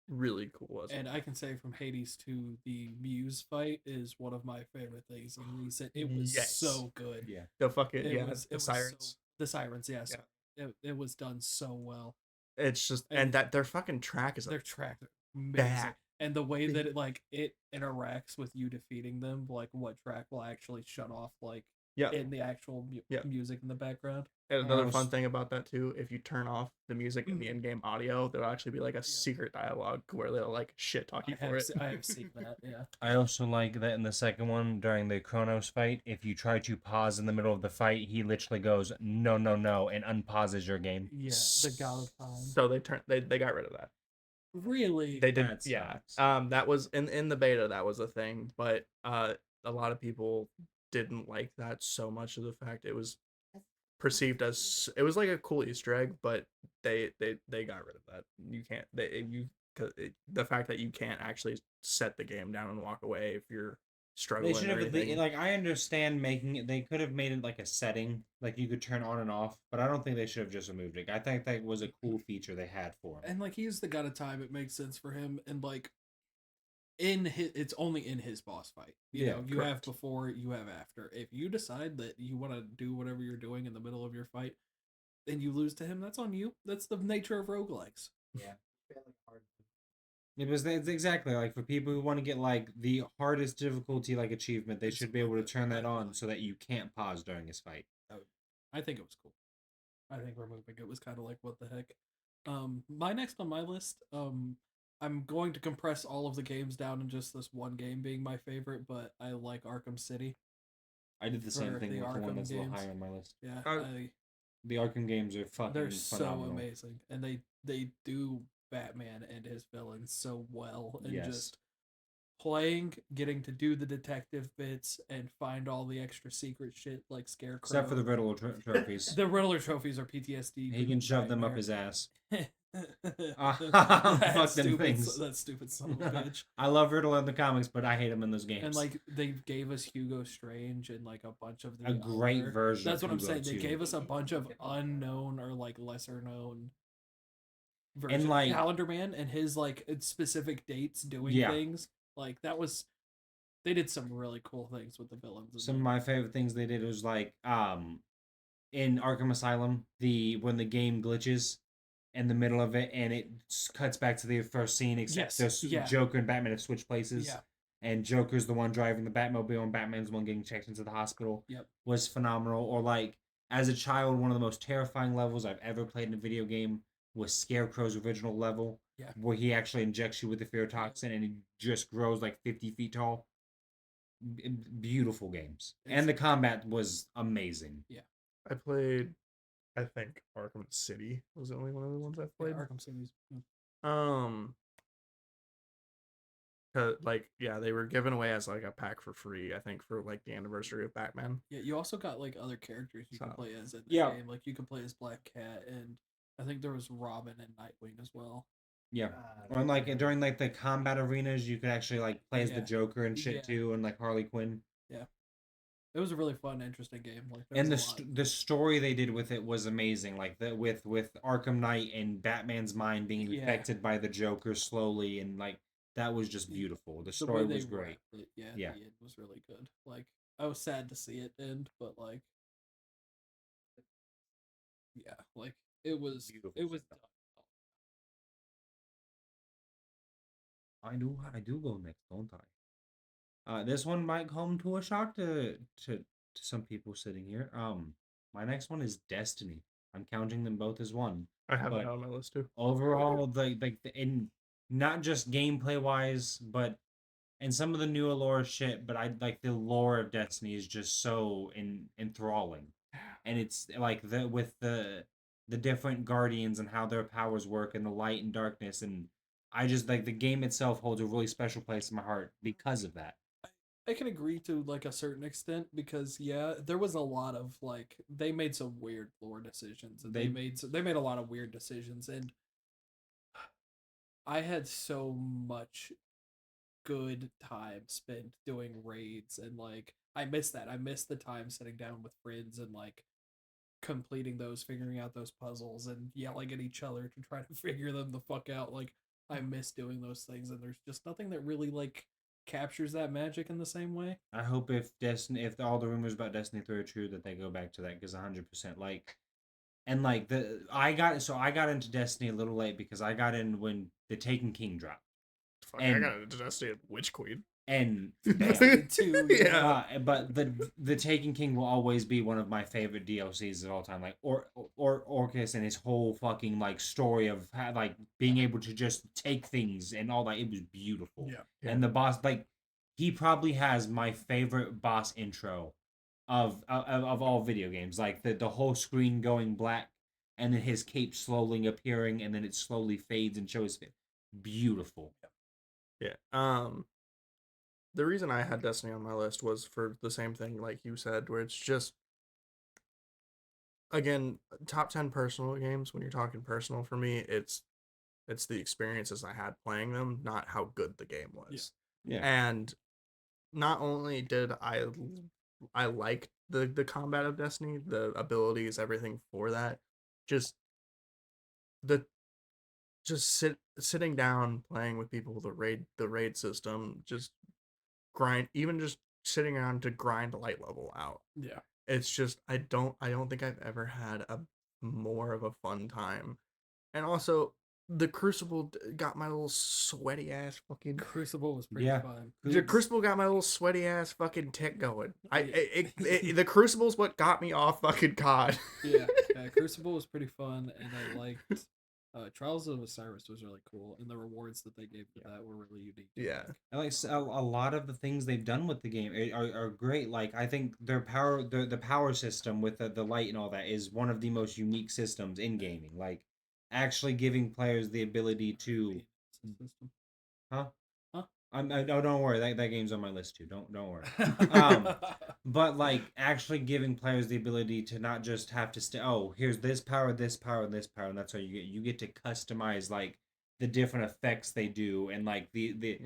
really cool as And well. I can say from Hades 2, the Muse fight is one of my favorite things in recent. It was Yes. so good. Yeah. The fucking It was sirens. the sirens, yes. Yeah. It was done so well. It's just And and that their fucking track is Their track amazing. bad. And the way that it interacts with you defeating them, like what track will actually shut off like Yeah. in the actual music in the background. And another fun thing about that too, if you turn off the music in the in-game audio, there'll actually be like a secret dialogue where they'll like shit talk you for it. I have seen that, yeah. I also like that in the second one, during the Kronos fight, if you try to pause in the middle of the fight, he literally goes, no, no, no, and unpauses your game. Yeah, the God of Time. So they got rid of that. Really? They did, That yeah. sucks. That was in the beta, that was a thing, but a lot of people didn't like that so much of the fact it was perceived as, it was like a cool Easter egg, but they got rid of that. You can't, the fact that you can't actually set the game down and walk away if you're struggling. They should or have, anything. like, I understand making it, they could have made it like a setting, like you could turn on and off, but I don't think they should have just removed it. I think that was a cool feature they had for him. And like he's the God of Time, it makes sense for him. And like in his, it's only in his boss fight. You know, you have before, you have after. If you decide that you want to do whatever you're doing in the middle of your fight, and you lose to him, that's on you. That's the nature of roguelikes. Yeah. Fairly hard. It was, it's exactly like for people who want to get like the hardest difficulty like achievement, they should be able to turn that on so that you can't pause during his fight. I think it was cool. I think removing it was kind of like, what the heck. My next on my list, I'm going to compress all of the games down in just this one game being my favorite, but I like Arkham City. I did the same For thing the with the one Arkham that's a little games. higher on my list. Yeah, The Arkham games are fucking they're phenomenal. so amazing, and they do Batman and his villains so well, and Yes. just playing, getting to do the detective bits and find all the extra secret shit like Scarecrow. Except for the Riddler trophies. The Riddler trophies are PTSD. He can shove them up his ass. That Fuck them stupid, things. that stupid son of a bitch. I love Riddler in the comics, but I hate him in those games. And like they gave us Hugo Strange and like a bunch of the a great other- version. That's of what I'm Hugo, saying. They too. gave us a bunch of unknown or like lesser known versions. And, like- Calendar Man and his like specific dates doing Yeah. things. Like that was, they did some really cool things with the villains. in Some of there. my favorite things they did was like in Arkham Asylum, when the game glitches in the middle of it and it cuts back to the first scene, except there's Joker and Batman have switched places. Yeah. And Joker's the one driving the Batmobile and Batman's the one getting checked into the hospital. Yep. Was phenomenal. Or like as a child, one of the most terrifying levels I've ever played in a video game was Scarecrow's original level. Yeah. Where he actually injects you with the fear toxin and he just grows like 50 feet tall. Beautiful games. And the combat was amazing. I played, I think Arkham City was the only one of the ones I played. Arkham City's. Like they were given away as like a pack for free, I think, for like the anniversary of Batman. Yeah, you also got like other characters you can play as in the Yeah. game. Like you could play as Black Cat, and I think there was Robin and Nightwing as well. Yeah. Or like during like the combat arenas, you could actually like play as the Joker and shit Yeah. too, and like Harley Quinn. It was a really fun, interesting game. Like there And was a lot. the story they did with it was amazing. Like with Arkham Knight and Batman's mind being Yeah. infected by the Joker slowly, and like that was just beautiful. The The story way they was great. wrapped it, yeah, Yeah. the end was really good. Like I was sad to see it end, but like, yeah, like it was Beautiful it was stuff. I do go next, don't I? This one might come to a shock to some people sitting here. My next one is Destiny. I'm counting them both as one. I have But that on my list too. overall, in not just gameplay wise, but in some of the new lore shit. But I like the lore of Destiny is just so enthralling, and it's like with the different guardians and how their powers work and the light and darkness, and I just like the game itself holds a really special place in my heart because of that. I can agree to like a certain extent because there was a lot of like they made some weird lore decisions and they made a lot of weird decisions, and I had so much good time spent doing raids, and like I miss that. I miss the time sitting down with friends and like completing those, figuring out those puzzles, and yelling at each other to try to figure them the fuck out. Like I miss doing those things, and there's just nothing that really like captures that magic in the same way. I hope if all the rumors about Destiny 3 are true, that they go back to that, because 100% like, and like I got into Destiny a little late because I got in when the Taken King dropped. Fuck, I And got into Destiny and Witch Queen. and Destiny 2, Yeah. but the Taken King will always be one of my favorite DLCs of all time. Like Orcus and his whole fucking like story of like being able to just take things and all that. It was beautiful. Yeah. And the boss, like, he probably has my favorite boss intro of all video games. Like the whole screen going black, and then his cape slowly appearing, and then it slowly fades and shows it. Beautiful. Yeah. The reason I had Destiny on my list was for the same thing, like you said, where it's just, again, top 10 personal games. When you're talking personal for me, it's the experiences I had playing them, not how good the game was. Yeah. And not only did I like the combat of Destiny, the abilities, everything for that, just the sitting down playing with people, the raid system, just grind, even just sitting around to grind light level out. Yeah. It's just I don't think I've ever had a more of a fun time. And also the Crucible got my little sweaty ass fucking Crucible was pretty Yeah. fun. the Crucible got my little sweaty ass fucking tick going. Yeah. The Crucible's what got me off fucking COD. Yeah, Crucible was pretty fun, and I liked Trials of Osiris was really cool, and the rewards that they gave for that were really unique. Yeah. And like a lot of the things they've done with the game are great. Like I think the power system with the light and all that is one of the most unique systems in gaming. Like actually giving players the ability to, System. huh? Huh? No, don't worry. That game's on my list too. Don't worry. But like actually giving players the ability to not just have to stay. Oh, here's this power, this power, and this power, and that's how you get to customize like the different effects they do, and like the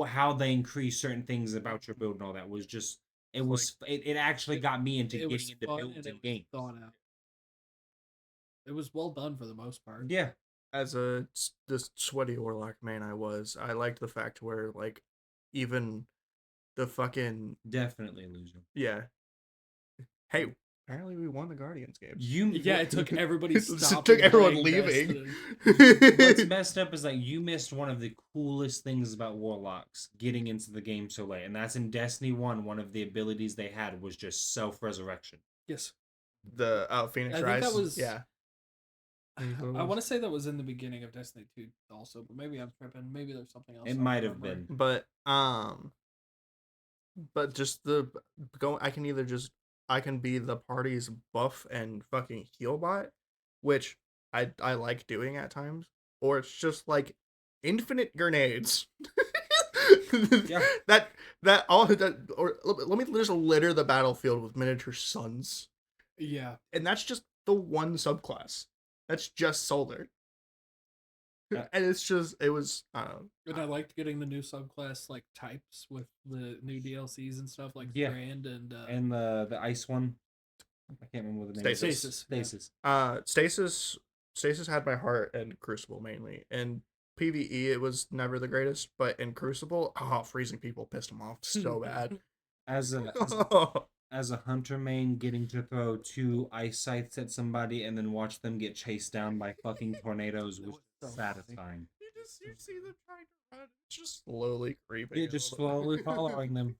how they increase certain things about your build and all that was just it actually got me into it was getting into fun, builds and and it was games. thought out. It was well done for the most part. Yeah, As this sweaty warlock man I liked the fact where like even the fucking definitely illusion. yeah. Hey, apparently we won the Guardians games. Yeah, it took everybody It stopping. took everyone playing leaving. What's messed up is like you missed one of the coolest things about warlocks getting into the game so late, and that's in Destiny 1. One of the abilities they had was just self-resurrection. Yes, The Phoenix I Rise. think that was yeah. I want to say that was in the beginning of Destiny 2 also, but maybe I'm tripping. Maybe there's something else. It I'm might have remembering. been. But just I can be the party's buff and fucking heal bot, which I like doing at times, or it's just like infinite grenades. Yeah. That all that, or let me just litter the battlefield with miniature suns, Yeah, and that's just the one subclass. That's just solar. And it was and I liked getting the new subclass like types with the new DLCs and stuff like Yeah. Grand and The ice one. I can't remember the name. Stasis. Stasis. Stasis had my heart, and Crucible mainly. And PvE it was never the greatest, but in Crucible, freezing people pissed him off so bad. As a hunter main, getting to throw 2 ice scythes at somebody and then watch them get chased down by fucking tornadoes was so satisfying. You see them trying to run, it's just slowly creeping. Yeah, just slowly following them.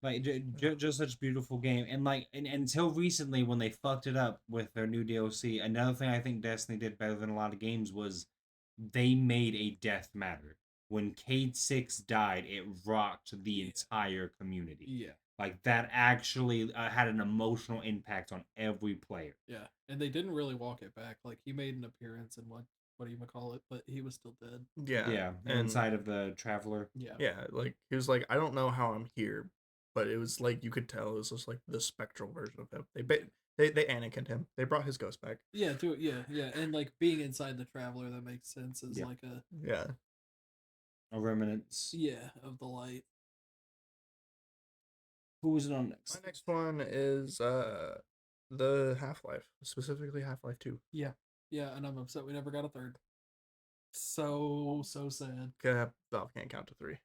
Like just such a beautiful game, and like and until recently when they fucked it up with their new DLC. Another thing I think Destiny did better than a lot of games was they made a death matter. When Cade 6 died, it rocked the entire community. yeah, Like that actually had an emotional impact on every player. yeah, and they didn't really walk it back. Like he made an appearance in what do you call it, but he was still dead. Yeah, and inside of the Traveler. yeah, like he was like, I don't know how I'm here, but it was like you could tell it was just like the spectral version of him. They Anakin'd him. They brought his ghost back. Yeah, yeah, and like being inside the Traveler, that makes sense as Yeah. like a Yeah. A remnants. of the light. Who was it on next? My next one is the Half-Life, specifically Half-Life 2. Yeah, and I'm upset we never got a third. So sad. Valve can't count to 3.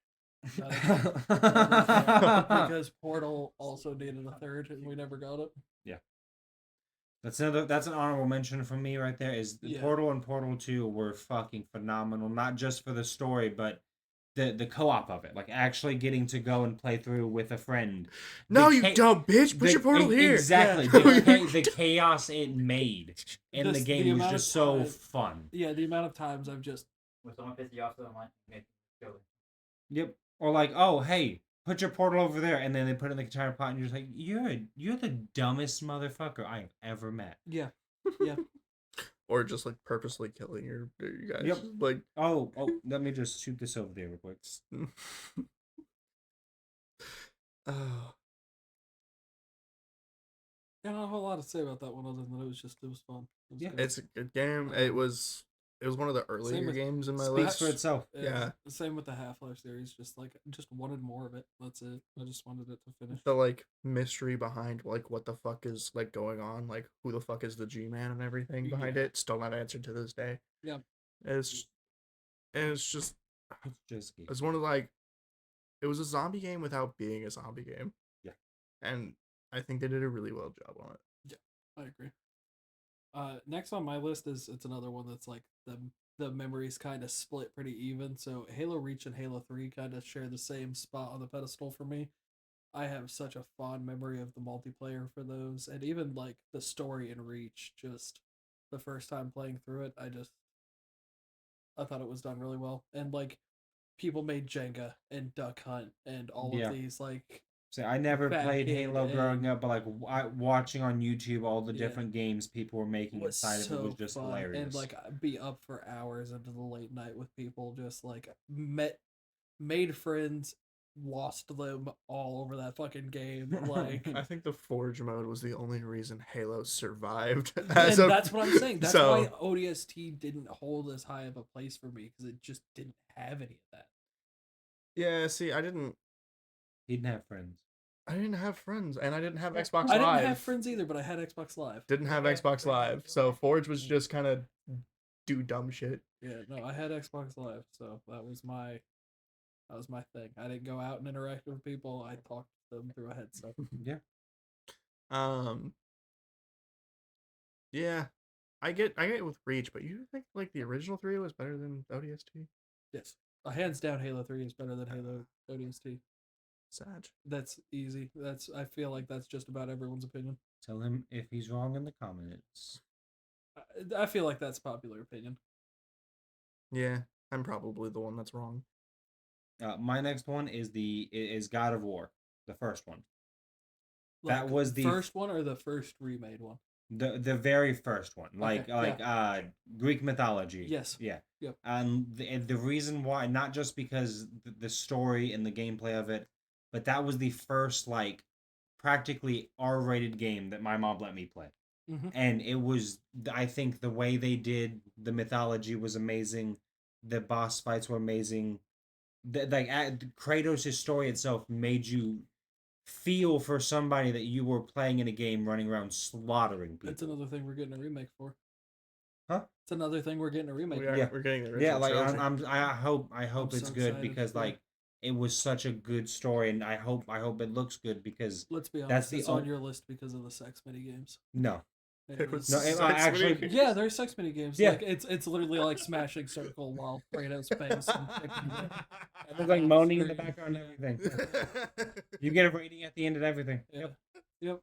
Because Portal also needed a third, and we never got it. That's an honorable mention from me right there. Is Yeah. Portal and Portal 2 were fucking phenomenal, not just for the story, but the co-op of it, like actually getting to go and play through with a friend. No, The you cha- dumb bitch! Put your portal here. Exactly. Yeah. The chaos it made in the The game was amount just of so time- fun. Yeah, the amount of times I've just When someone pisses you off so much, you make them go. Yep. Or like, oh hey, put your portal over there, and then they put it in the entire pot, and you're just like, you're the dumbest motherfucker I have ever met. yeah. Or just like purposely killing you guys. Yep. Like, Oh, let me just shoot this over there real quick. oh, I don't have a lot to say about that one other than it was fun. It was Yeah. good. it's a good game. It was one of the earlier with- games in my Speaks list. for itself. Yeah. Same with the Half-Life series. Just wanted more of it. That's it. I just wanted it to finish. The like mystery behind like what the fuck is like going on, like who the fuck is the G-Man and everything behind Yeah. it, still not answered to this day. Yeah. It's just It's just it's one of like it was a zombie game without being a zombie game. Yeah. And I think they did a really well job on it. I agree. Next on my list it's another one that's like the memories kind of split pretty even. So Halo Reach and Halo 3 kind of share the same spot on the pedestal for me. I have such a fond memory of the multiplayer for those, and even like the story in Reach. Just the first time playing through it, I thought it was done really well, and like people made Jenga and Duck Hunt and all Yeah. of these like So I never Fat played Kid Halo growing and- up, but like watching on YouTube all the Yeah. different games people were making was inside of it was so just fun. hilarious. And like I'd be up for hours into the late night with people, just like made friends, lost them all over that fucking game. Like I think the Forge mode was the only reason Halo survived. and As a, that's what I'm saying. That's so- why ODST didn't hold as high of a place for me, because it just didn't have any of that. Yeah, see, I didn't He didn't have friends. have friends, and I didn't have Xbox I Live. didn't have friends either, but I had Xbox Live. Didn't have Xbox Live, so Forge was just kind of do dumb shit. Yeah, no, I had Xbox Live, so that was my thing. I didn't go out and interact with people. I talked to them through a headset. Yeah. Yeah, I get with Reach, but you think like the original 3 was better than ODST? Yes, hands down, Halo 3 is better than Halo ODST. Sad. That's easy. I feel like that's just about everyone's opinion. Tell him if he's wrong in the comments. I feel like that's popular opinion. Yeah, I'm probably the one that's wrong. My next one is God of War, the first one. That Like, was the first one or the first remade one? The very first one, like Okay, Greek mythology. Yes. Yeah. Yep. And the reason why, not just because the story and the gameplay of it, but that was the first like practically R-rated game that my mom let me play. Mhm. And it was, I think the way they did the mythology was amazing. The boss fights were amazing. Kratos' story itself made you feel for somebody that you were playing in a game running around slaughtering people. That's another thing we're getting a remake for. Huh? It's another thing we're getting a remake for. Yeah. We're getting the Yeah, original like trilogy. I hope I'm it's so good excited because for it. like it was such a good story, and I hope it looks good because Let's be honest, That's the it's on- on your list because of the sex mini games. no, It was No, sex actually- video Yeah, there's sex mini games. Yeah. Like it's literally like smashing circle while Kratos bangs some chick in the- it was like moaning in the background and everything. You get a rating at the end and everything. Yeah. Yep.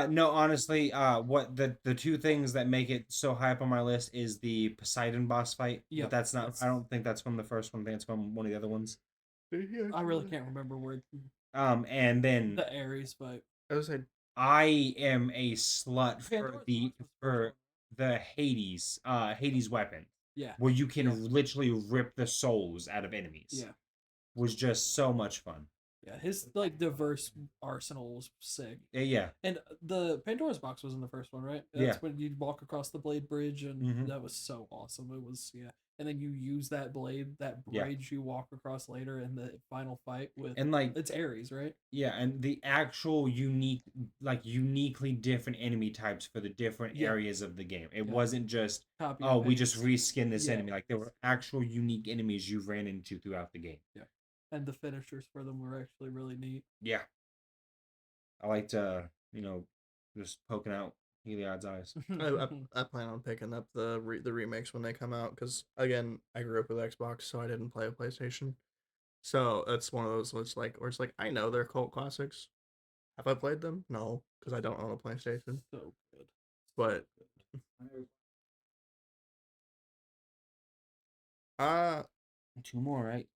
No, honestly, what the two things that make it so high up on my list is the Poseidon boss fight. Yep, But that's not. that's- I don't think that's from the first one. I think it's from one of the other ones. I really can't remember where And then the Ares fight. I was like, I am a slut for Pandora's the Box was the first Hades weapon, Yeah. where you can Yeah. literally rip the souls out of enemies. Yeah. Was just so much fun. Yeah, his like diverse arsenal was sick. Yeah. And the Pandora's box was in the first one, right? Yeah. That's when you walk across the blade bridge, and Mhm. that was so awesome. It was, yeah. And then you use that blade, that Yeah. bridge you walk across later in the final fight with. And like It's Ares, right? yeah, and the actual uniquely different enemy types for the different Yeah. areas of the game. It Yeah. wasn't just Copy oh, and we just paste. reskin this Yeah. enemy. Like there were actual unique enemies you ran into throughout the game. Yeah. And the finishers for them were actually really neat. Yeah. I liked just poking out Heliod's eyes. I plan on picking up the remakes when they come out because again, I grew up with Xbox, so I didn't play a PlayStation. So that's one of those where it's like I know they're cult classics. Have I played them? No, because I don't own a PlayStation. So good. But uh, 2 more, right?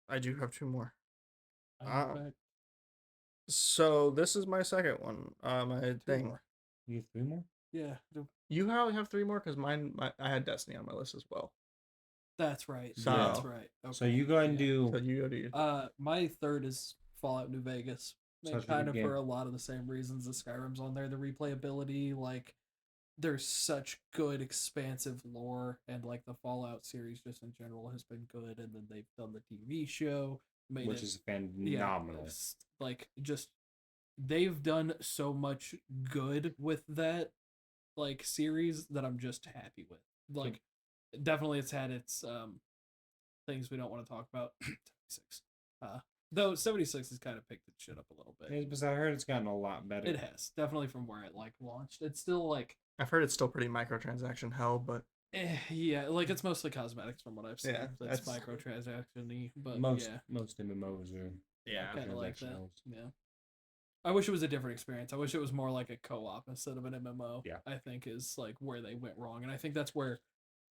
I do have 2 more. I'm back. So this is my second one. My 2 thing. more. You have 3 more? Yeah, You probably have 3 more because I had Destiny on my list as well. that's right. So- That's right. So Okay, you go ahead and yeah. do So you go to your. My third is Fallout New Vegas. Such And a kind good of game. for a lot of the same reasons the Skyrim's on there. The replayability, like there's such good expansive lore, and like the Fallout series just in general has been good. And then they've done the TV show, made which it, is yeah, phenomenal. it's, like just they've done so much good with that like series that I'm just happy with. Like definitely it's had its things we don't want to talk about. 76. Though 76 has kind of picked its shit up a little bit. Because I heard it's gotten a lot better. It has, definitely from where it like launched. It's still like I've heard it's still pretty microtransaction hell, but yeah, like it's mostly cosmetics from what I've seen. Yeah, That's that's- microtransaction-y, but most yeah, most MMOs are kind of like that. transactionals. Yeah. I wish it was a different experience. I wish it was more like a co-op instead of an MMO. Yeah. I think is like where they went wrong, and I think that's where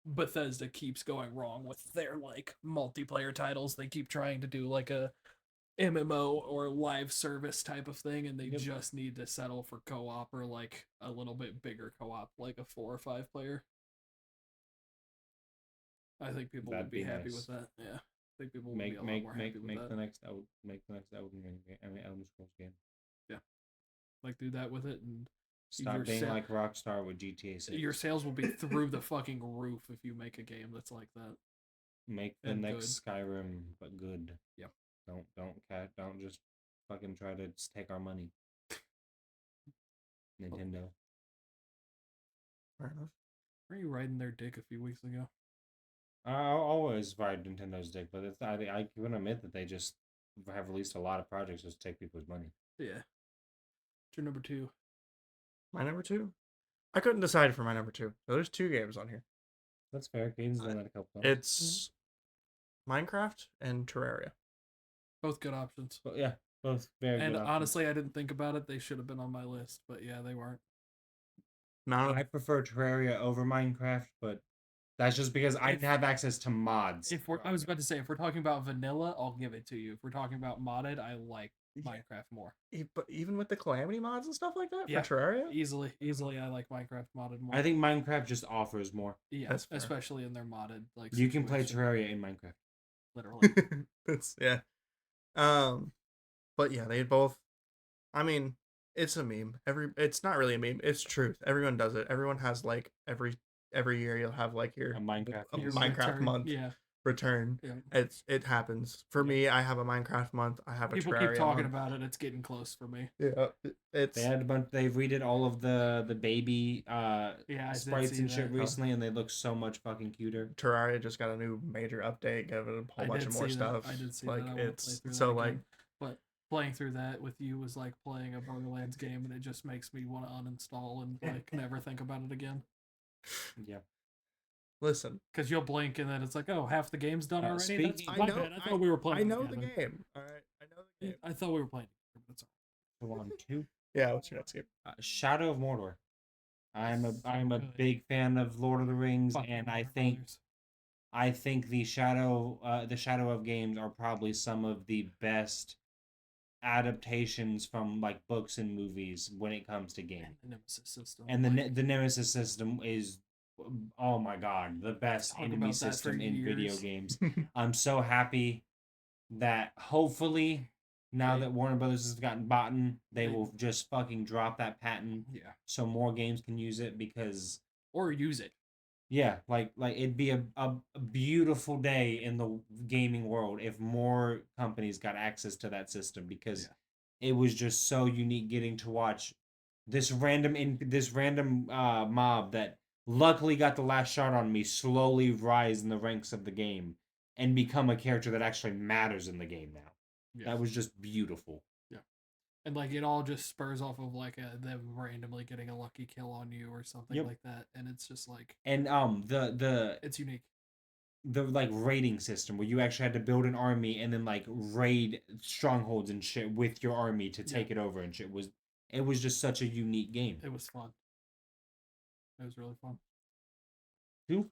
Bethesda keeps going wrong with their like multiplayer titles. They keep trying to do like a MMO or live service type of thing, and they Yep. just need to settle for co-op or like a little bit bigger co-op, like a 4 or 5 player. I think people That'd would be be happy nice. with that. Yeah, I think people would be a lot more happy with that. the next Elden Ring game. I mean Elder Scrolls game. Like do that with it, and Stop Your being sa- like Rockstar with GTA 6. your sales will be through the fucking roof if you make a game that's like that. Make the and next Skyrim but good. Yep. Don't just fucking try to just take our money. Nintendo. fair enough. Were you riding their dick a few weeks ago? I always ride Nintendo's dick, but it's, I can admit that they just have released a lot of projects just to take people's money. Yeah. What's your number 2? My number 2. I couldn't decide for my number 2. So there's 2 games on here. That's fair. Games done that a couple times. It's Minecraft and Terraria. Both good options. But yeah, both very And good options. honestly, I didn't think about it. They should have been on my list, but yeah, they weren't. I prefer Terraria over Minecraft, but that's just because I didn't have access to mods. I was about to say, if we're talking about vanilla, I'll give it to you. If we're talking about modded, I like Minecraft more. But even with the Calamity mods and stuff like that Yeah. for Terraria, Easily, I like Minecraft modded more. I think Minecraft just offers more. yeah, That's fair. especially in their modded like. You can play situation, Terraria in Minecraft. literally. that's yeah. But yeah, they both. I mean, it's a meme. It's not really a meme. It's truth. Everyone does it. Everyone has like every year you'll have like your A Minecraft a Your Minecraft return, month Yeah, return. yeah. It happens for me. I have a Minecraft month. I have a People Terraria keep talking month. about it. It's getting close for me. Yeah, it's They had a bunch. They've redid all of the baby Yeah, I did sprites see and shit that. recently, and they look so much fucking cuter. Terraria just got a new major update, gave it a whole I bunch did of more see that. stuff. I did see like that. I wanna play it's through that so like again. But playing through that with you was like playing a Borderlands game, and it just makes me want to uninstall and like never think about it again. Yeah. listen. Because you'll blink and then it's like, oh, half the game's done already. That's speaking- my I know- bad. I thought we were playing. I know the together. game. All right, I know the game. I thought we were playing. Together, but it's all Go on 2. Yeah, what's your next game? Shadow of Mordor. I'm a good. big fan of Lord of the Rings, Fucking and Warner Brothers. I think the Shadow of games are probably some of the best adaptations from like books and movies when it comes to games. And the Nemesis system. And like, the Nemesis system is, oh my god, the best Talk enemy about that for system in video years. games. I'm so happy that hopefully Now They- that Warner Brothers has gotten bought, they They- will just fucking drop that patent Yeah. so more games can use it because Or use it. yeah, like it'd be a beautiful day in the gaming world if more companies got access to that system because it was just so unique getting to watch this random mob that luckily got the last shot on me slowly rise in the ranks of the game and become a character that actually matters in the game now. Yeah. That was just beautiful. And like it all just spurs off of like them randomly getting a lucky kill on you or something Yep. like that, and it's just like And it's unique. the like raiding system where you actually had to build an army and then like raid strongholds and shit with your army to take it over and shit was just such a unique game. It was fun. It was really fun. Who?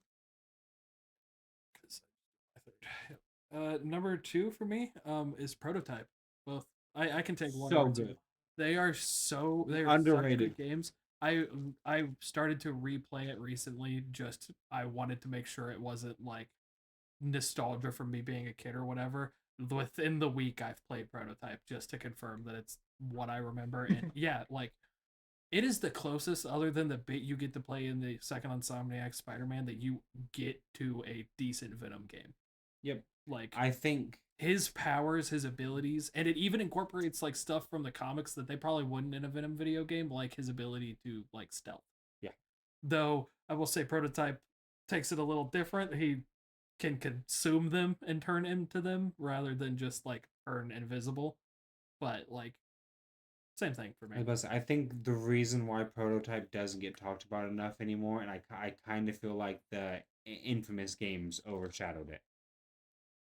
Number 2 for me is Prototype. Both I can take one So or two. good. They are such Underrated. good games. I started to replay it recently. Just I wanted to make sure it wasn't like nostalgia from me being a kid or whatever. Within the week, I've played Prototype just to confirm that it's what I remember. And yeah, like it is the closest, other than the bit you get to play in the second Insomniac Spider-Man, that you get to a decent Venom game. Yep. Like I think his powers, his abilities, and it even incorporates like stuff from the comics that they probably wouldn't in a Venom video game, like his ability to like stealth. Yeah. Though I will say Prototype takes it a little different. He can consume them and turn into them rather than just like turn invisible. But like same thing for me. I think the reason why Prototype doesn't get talked about enough anymore, and I kind of feel like the Infamous games overshadowed it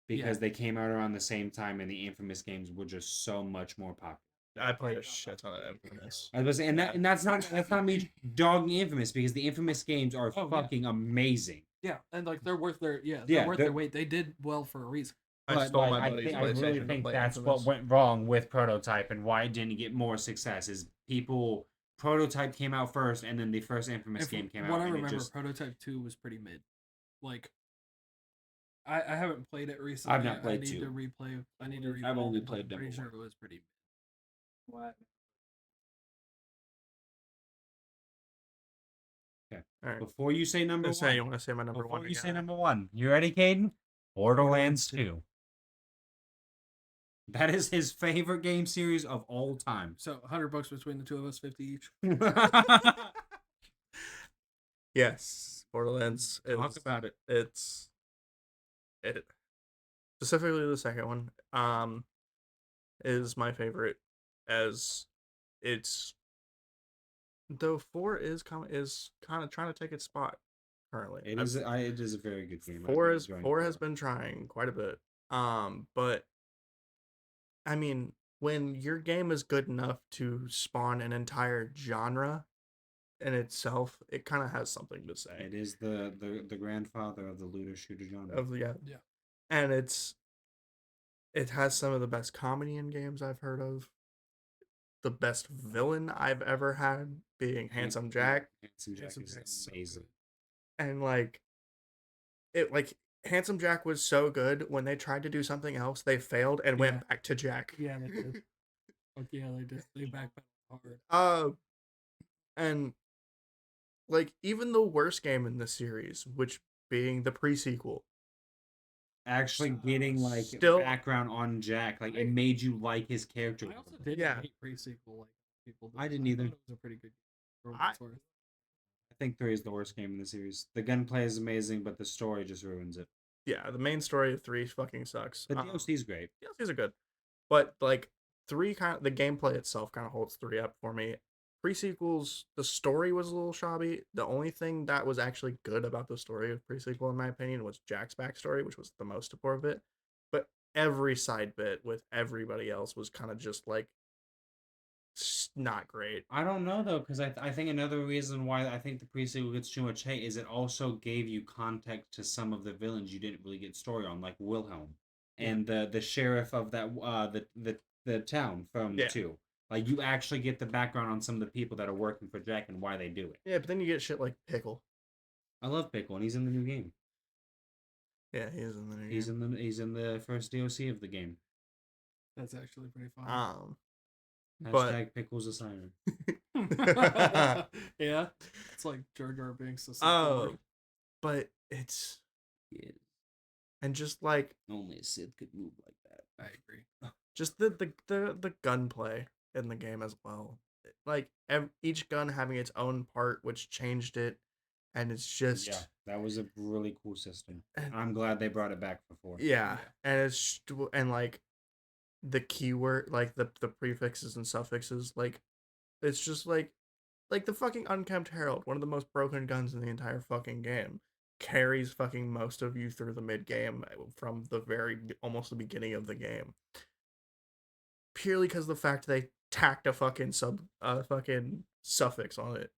because they came out around the same time, and the Infamous games were just so much more popular. I played a shit ton of Infamous. I was saying, and that's not me dogging Infamous because the Infamous games are Oh, yeah. fucking amazing. Yeah, and like they're worth their Yeah, worth their weight. They did well for a reason. I But stole like, my buddy's I really PlayStation to think play that's Infamous. what went wrong with Prototype and why it didn't get more success. Is people Prototype came out first, and then the first Infamous game came out. What I and remember, it just, Prototype 2 was pretty mid. Like, I haven't played it recently. I've not played I need 2. to replay. I need to replay. I've only it, but played I'm number pretty sure 1. it was pretty mid. What? Okay. All right. Before you say number Say you one, want to say my number before one you say again? number one, you ready, Caden? Borderlands 2. That is his favorite game series of all time. So $100 between the two of us, 50 each. Yes, Borderlands. Talk about it. It's specifically the second one. Is my favorite, as it's though 4 is kind of trying to take its spot currently. It is a very good game. Four has been trying quite a bit. But I mean, when your game is good enough to spawn an entire genre in itself, it kind of has something to say. It is the grandfather of the looter shooter genre. Yeah. And it has some of the best comedy in games I've heard of. The best villain I've ever had being Handsome Jack. Handsome Jack is Jack's amazing. And Handsome Jack was so good when they tried to do something else, they failed and went back to Jack. Yeah, they did. Yeah, they did. They backpedaled hard. And like even the worst game in the series, which being the pre-sequel, Actually getting like Still- background on Jack, like it made you like his character. I also didn't Yeah. hate pre-sequel like people did. I didn't either. thought it was a pretty good game for what I- it's worth. I think 3 is the worst game in the series. The gunplay is amazing, but the story just ruins it. yeah, the main story of 3 fucking sucks. The DLC is great. DLCs are good, but like 3 the gameplay itself kind of holds 3 up for me. Pre-sequels, the story was a little shabby. The only thing that was actually good about the story of pre-sequel, in my opinion, was Jack's backstory, which was the most important bit. But every side bit with everybody else was kind of just like not great. I don't know though, because I think another reason why I think the pre-sequel gets too much hate is it also gave you context to some of the villains you didn't really get story on, like Wilhelm and the sheriff of that the town from 2. Like you actually get the background on some of the people that are working for Jack and why they do it. Yeah, but then you get shit like Pickle. I love Pickle, and he's in the new game. Yeah, he is in the new He's game. in the first DLC of the game. That's actually pretty funny. But Hashtag pickles a siren. Yeah, it's like Jar Jar Binks. So oh, but it's Yeah, and just like only a Sith could move like that. I agree. just the gunplay in the game as well. Like each gun having its own part, which changed it, and it's just Yeah, that was a really cool system. And- I'm glad they brought it back for 4. yeah, and it's and like the keyword, like the prefixes and suffixes, like it's just like the fucking unkempt herald, one of the most broken guns in the entire fucking game, carries fucking most of you through the mid game from the very almost the beginning of the game. Purely because the fact they tacked a fucking fucking suffix on it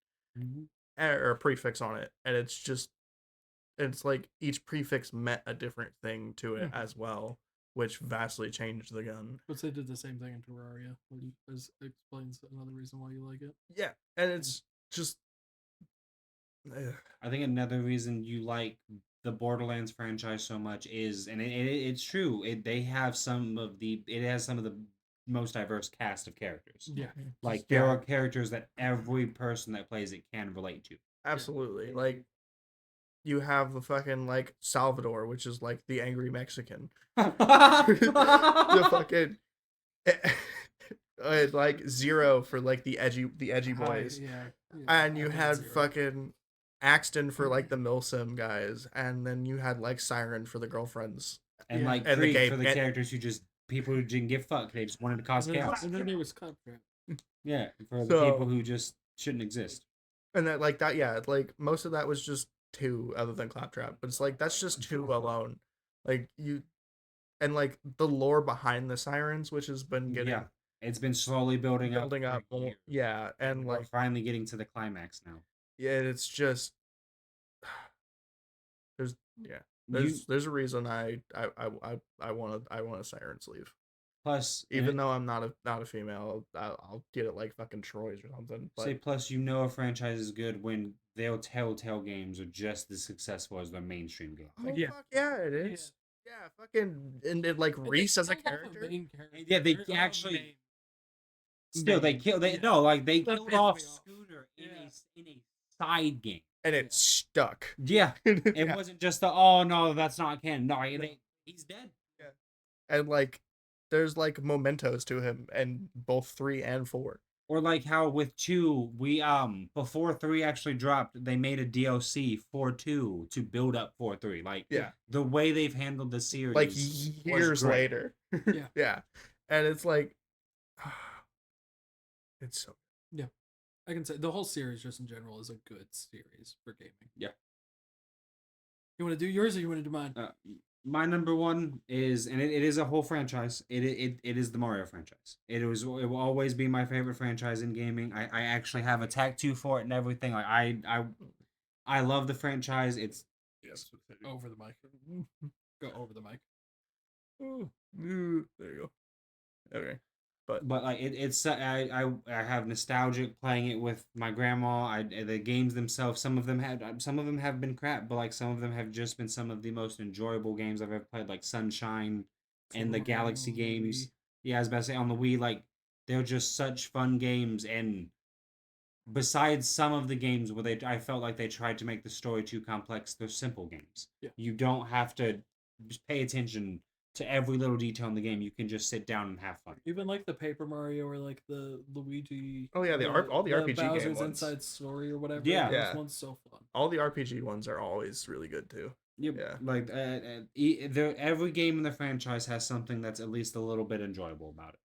or a prefix on it, and it's like each prefix meant a different thing to it as well, which vastly changed the gun. But they did the same thing in Terraria, which explains another reason why you like it. Yeah, and it's just I think another reason you like the Borderlands franchise so much is, and it's true, it has some of the most diverse cast of characters. Yeah, Like there are characters that every person that plays it can relate to. absolutely. Like you have the fucking like Salvador, which is like the angry Mexican. The fucking like Zero for like the edgy boys. And you had fucking Axton for like the Milsim guys, and then you had like Siren for the girlfriends. And like And the Krieg game for the and- characters who just people who didn't give a fuck, they just wanted to cause chaos. And their name was Claptrap. Yeah, for the So- people who just shouldn't exist. And that like that, yeah, like most of that was just 2 other than Claptrap, but it's like that's just 2 alone. Like you and like the lore behind the Sirens, which has been getting Yeah, it's been slowly building up. for more, years. yeah, and We're like finally getting to the climax now. yeah, it's just there's You- there's a reason I want a siren sleeve. Plus, Even though I'm not a female, I'll get it like fucking Troy's or something. But say plus, you know a franchise is good when their Telltale games are just as successful as their mainstream games. oh, Yeah. fuck yeah, it is. Yeah, fucking and like Reese as a character. Yeah, they actually- Still, they killed. They killed off pissed me off. Scooter Yeah. in a side game. And it stuck. Yeah, it Yeah. wasn't just the oh no, that's not canon. No, he's dead. And like there's like mementos to him and both 3 and 4. Or like how with 2, we before 3 actually dropped, they made a DLC for 2 to build up for 3. Like Yeah. the way they've handled the series, Like was years great. later. Yeah. Yeah. And it's like it's so I can say the whole series, just in general, is a good series for gaming. Yeah. You want to do yours or you want to do mine? My number 1 is, and it is a whole franchise. It is the Mario franchise. It will always be my favorite franchise in gaming. I actually have a tattoo for it and everything. Like I love the franchise. It's Over the mic. Go over the mic. there you go. Okay. but like it's I have nostalgic playing it with my grandma. The games themselves, some of them have been crap, but like some of them have just been some of the most enjoyable games I've ever played, like Sunshine and the Galaxy games. Yeah, I was about to say on the Wii, like they're just such fun games. And besides some of the games where I felt like they tried to make the story too complex, they're simple games. Yeah. You don't have to just pay attention to every little detail in the game. You can just sit down and have fun. Even like the Paper Mario or like the Luigi. Oh, yeah, all the RPG game Bowser's ones. Inside Story or whatever. Yeah. Those Yeah. ones so fun. All the RPG ones are always really good too. Yeah. Like every game in the franchise has something that's at least a little bit enjoyable about it.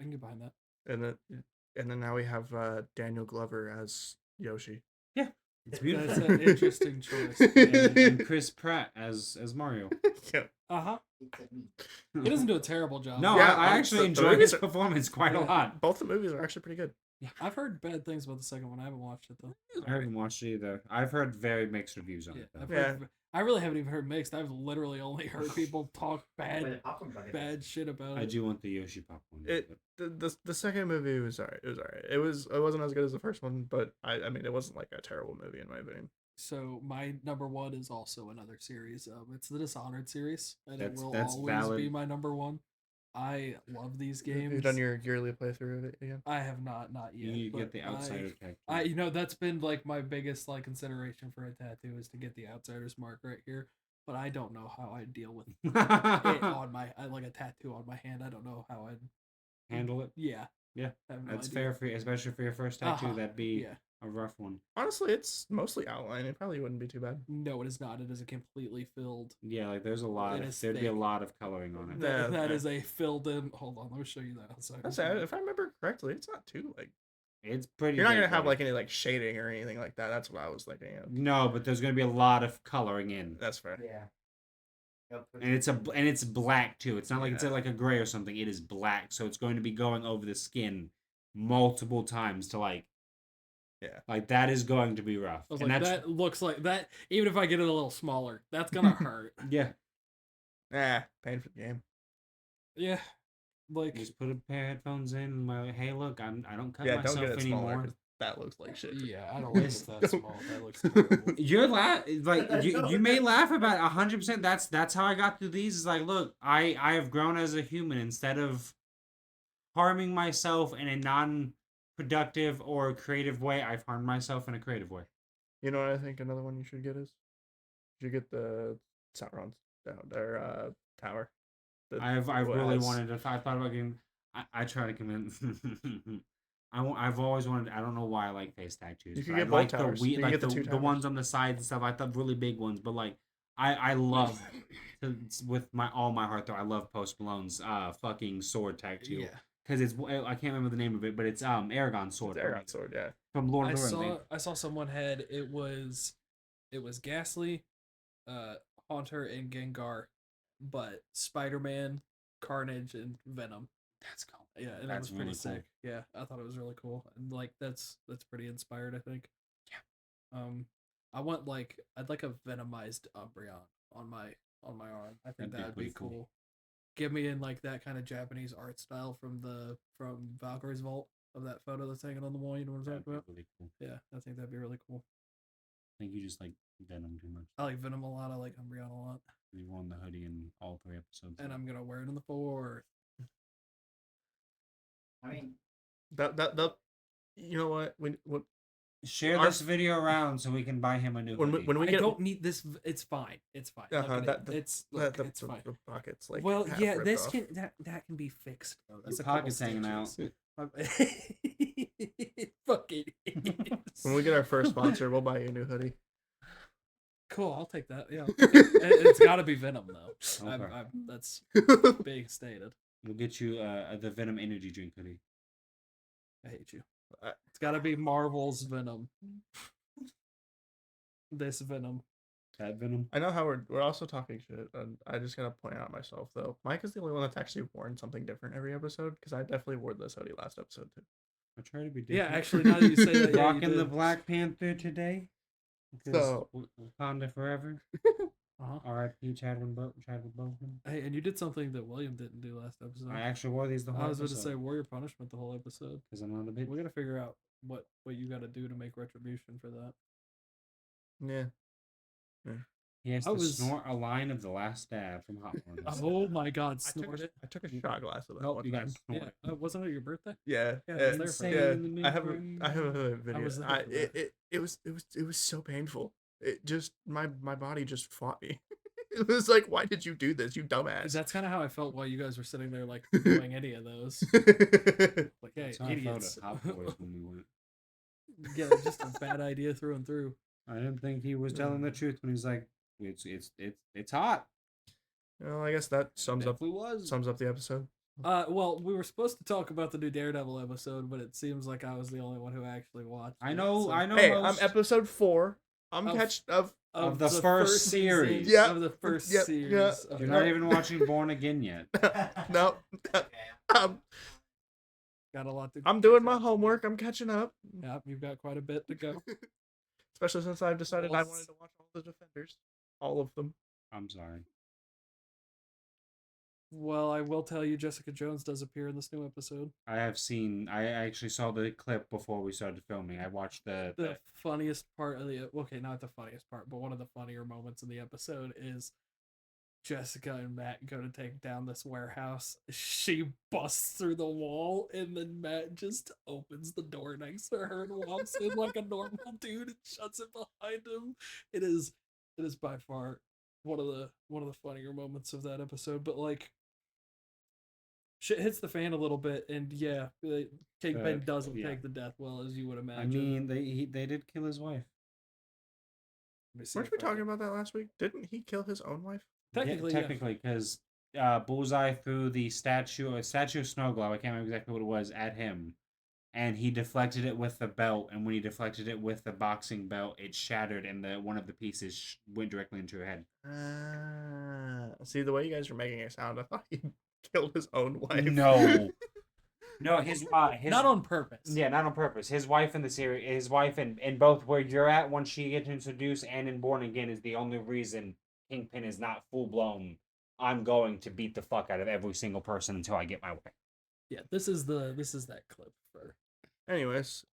I can get behind that. And then now we have Daniel Glover as Yoshi. It's beautiful. That's an interesting choice. and Chris Pratt as Mario. Yeah. Uh-huh. He doesn't do a terrible job. No, Yeah, I actually the enjoyed movies his are- performance quite a lot. Both the movies are actually pretty good. I've heard bad things about the second one. I haven't watched it though. I haven't watched it either. I've heard very mixed reviews on Yeah, it though. I've heard, I really haven't even heard mixed. I've literally only heard people talk bad shit about I it. do want the Yoshi popcorn. It the second movie was alright. It was alright. It wasn't as good as the first one, but I mean it wasn't like a terrible movie in my opinion. So my number 1 is also another series. It's the Dishonored series, and it will That's always valid. be my number 1. I love these Have you games. done your yearly playthrough of it again? I have not You yet. need to get but the outsider tattoo. I that's been like my biggest like consideration for a tattoo is to get the outsider's mark right here. But I don't know how I deal with it on my like a tattoo on my hand. I don't know how I'd Handle it. Yeah. Yeah, I have no that's idea. fair for you, especially for your first tattoo. Uh-huh, That'd be Yeah. a rough one. Honestly, it's mostly outline. It probably wouldn't be too bad. No, it is not. It is a completely filled. Yeah, like there's a lot. It is There'd be a thick. lot of coloring on it. Yeah, That yeah. is a filled in. Hold on, let me show you that outside. That's it. If I remember correctly, it's not too like. It's pretty. You're not big, gonna have buddy. like any like shading or anything like that. That's what I was thinking of. No, but there's gonna be a lot of coloring in, That's fair. Yeah. and it's black too. It's not like it's Yeah. like a gray or something. It is black, so it's going to be going over the skin multiple times to like. Yeah. Like that is going to be rough. I was And like, that's that looks like that. Even if I get it a little smaller, that's gonna hurt. yeah. Paying for the game. Yeah, like Just put a pair of headphones in. And my hey, look, I don't cut Yeah, don't myself get it smaller. anymore. 'Cause that looks like shit. yeah, I don't like Yes. it that small. That looks terrible. You're like you may laugh about 100%. That's how I got through these. Is like, look, I have grown as a human instead of harming myself in a non-productive or creative way. I've harmed myself in a creative way. You know what I think another one you should get is? You should get the Sauron's down their tower. I've what really has- wanted to. I thought about getting. I try to convince. I've always wanted. I don't know why I like face tattoos. You can but get I both like towers. the You can like get the the, two the towers. ones on the sides and stuff. I thought really big ones, but like I love with all my heart though. I love Post Malone's fucking sword tattoo. Yeah, Because it's I can't remember the name of it, but it's Aragon's sword. It's Aragon's sword, yeah. From Lord of the Rings. I saw someone had it was Ghastly, Haunter, and Gengar, but Spider-Man, Carnage, and Venom. That's cool. Yeah, and That's it was pretty really cool. sick. Yeah, I thought it was really cool. And like that's pretty inspired, I think. Yeah. I'd like a venomized Umbreon on my arm. I think That'd be that would be pretty cool. cool. Give me in like that kind of Japanese art style from Valkyrie's Vault of that photo that's hanging on the wall. You know what I'm That'd talking be about? really cool. Yeah, I think that'd be really cool. I think you just like Venom too much. I like Venom a lot. I like Umbreon a lot, You won the hoodie in all 3 episodes. and I'm gonna wear it in the 4th. I mean, That you know what? When Share Our- this video around so we can buy him a new hoodie. when we I get don't need this. It's fine. It's fine. Uh-huh, Look at that- it. the- It's look, the, it's fine. the pockets like Well, half yeah, ripped this off. can that can be fixed though. That's Your a couple pocket's hanging out. stitches. Fucking When we get our first sponsor, we'll buy you a new hoodie. cool. I'll take that. Yeah, it's got to be Venom though. Okay. That's being stated. We'll get you the Venom energy drink hoodie. I hate you. I- It's got to be Marvel's Venom. This Venom. That Venom. I know how we're also talking shit, and I just gotta point out myself though. Mike is the only one that's actually worn something different every episode because I definitely wore this hoodie last episode too. I try to be Yeah, different. actually, now that you say that, yeah, you Rocking the did. Black Panther today. So- Wakanda forever. Uh-huh. R.I.P. Chadwick Boseman. Hey, and you did something that William didn't do last episode. I actually wore these the whole I was about to say episode warrior punishment the whole episode. because I'm not a bitch. We gotta figure out what you gotta do to make retribution for that. Yeah. He has I to was- snort a line of the last stab from Hot Ones. Oh my God, snort it! I took a shot glass of that Nope, one you got time. to snort Yeah, it. wasn't it your birthday? Yeah, Yeah, I was there for yeah. in the I have membrane. a video. was there I, for that. it was so painful. It just my body just fought me. It was like, why did you do this, you dumbass? That's kind of how I felt while you guys were sitting there, like doing any of those. Like, hey, That's how I felt idiots! at Hot Boys when we went. Yeah, just a bad idea through and through. I didn't think he was telling the truth when he's like, "It's hot." Well, I guess that sums up was. the episode. Well, we were supposed to talk about the new Daredevil episode, but it seems like I was the only one who actually watched. I it, know. so- I know. Hey, I'm most- episode 4. I'm Of- catch Of the first series. season, Yeah, of the first yeah, series. yeah. of- You're not even watching Born Again yet. no. I'm, Got a lot to. I'm doing my homework. I'm catching up. Yeah, you've got quite a bit to go. Especially since I've decided I Well, wanted to watch all the Defenders. All of them. I'm sorry. Well, I will tell you, Jessica Jones does appear in this new episode. I have seen. I actually saw the clip before we started filming. I watched The funniest part of the okay, not the funniest part, but one of the funnier moments in the episode is Jessica and Matt go to take down this warehouse, she busts through the wall, and then Matt just opens the door next to her and walks in like a normal dude and shuts it behind him. It is by far one of the funnier moments of that episode. But like, shit hits the fan a little bit, and yeah, Ben doesn't yeah. take the death well as you would imagine. I mean, they did kill his wife. Let me see Weren't if we I talking can- about that last week? Didn't he kill his own wife? Technically, Yeah, technically, because Bullseye threw the statue of Snow Globe, I can't remember exactly what it was, at him, and he deflected it with the belt. And when he deflected it with the boxing belt, it shattered, and one of the pieces went directly into her head. See, the way you guys are making it sound, I thought he killed his own wife. No. No, his not on purpose. Yeah, not on purpose. His wife in the series, his wife in both Where You're At, once she gets introduced, and in Born Again, is the only reason Kingpin is not full blown. I'm going to beat the fuck out of every single person until I get my way. Yeah, this is that clip for. Anyways,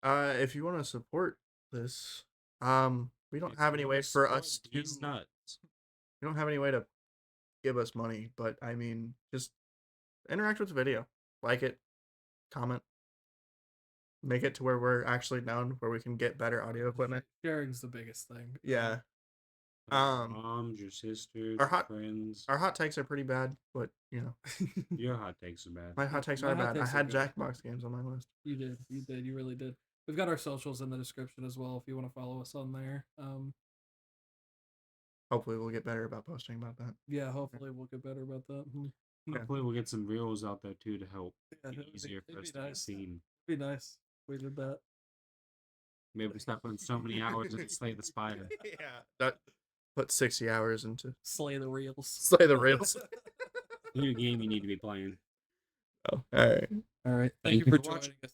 if you want to support this, we don't have any way for us to. He's nuts. We don't have any way to give us money, but I mean, just interact with the video, like it, comment, make it to where we're actually known, where we can get better audio equipment. Sharing's the biggest thing. Yeah. Your moms, your sisters, our your hot- friends. Our hot takes are pretty bad, but you know, Your hot takes are bad. my hot takes My are hot bad. I takes are had good. Jackbox games on my list. You did, you really did. We've got our socials in the description as well if you want to follow us on there. Hopefully, we'll get better about posting about that. Yeah, hopefully we'll get better about that. Hopefully, we'll get some reels out there too to help Yeah, be easier for us to be seen. It'd be nice if we did that. Maybe we stop putting so many hours into Slay the Spire. Yeah, that put 60 hours into Slay the reels. Slay the Rails. New game you need to be playing. Oh, all right. All right. Thank Thank you you for for watching. joining us.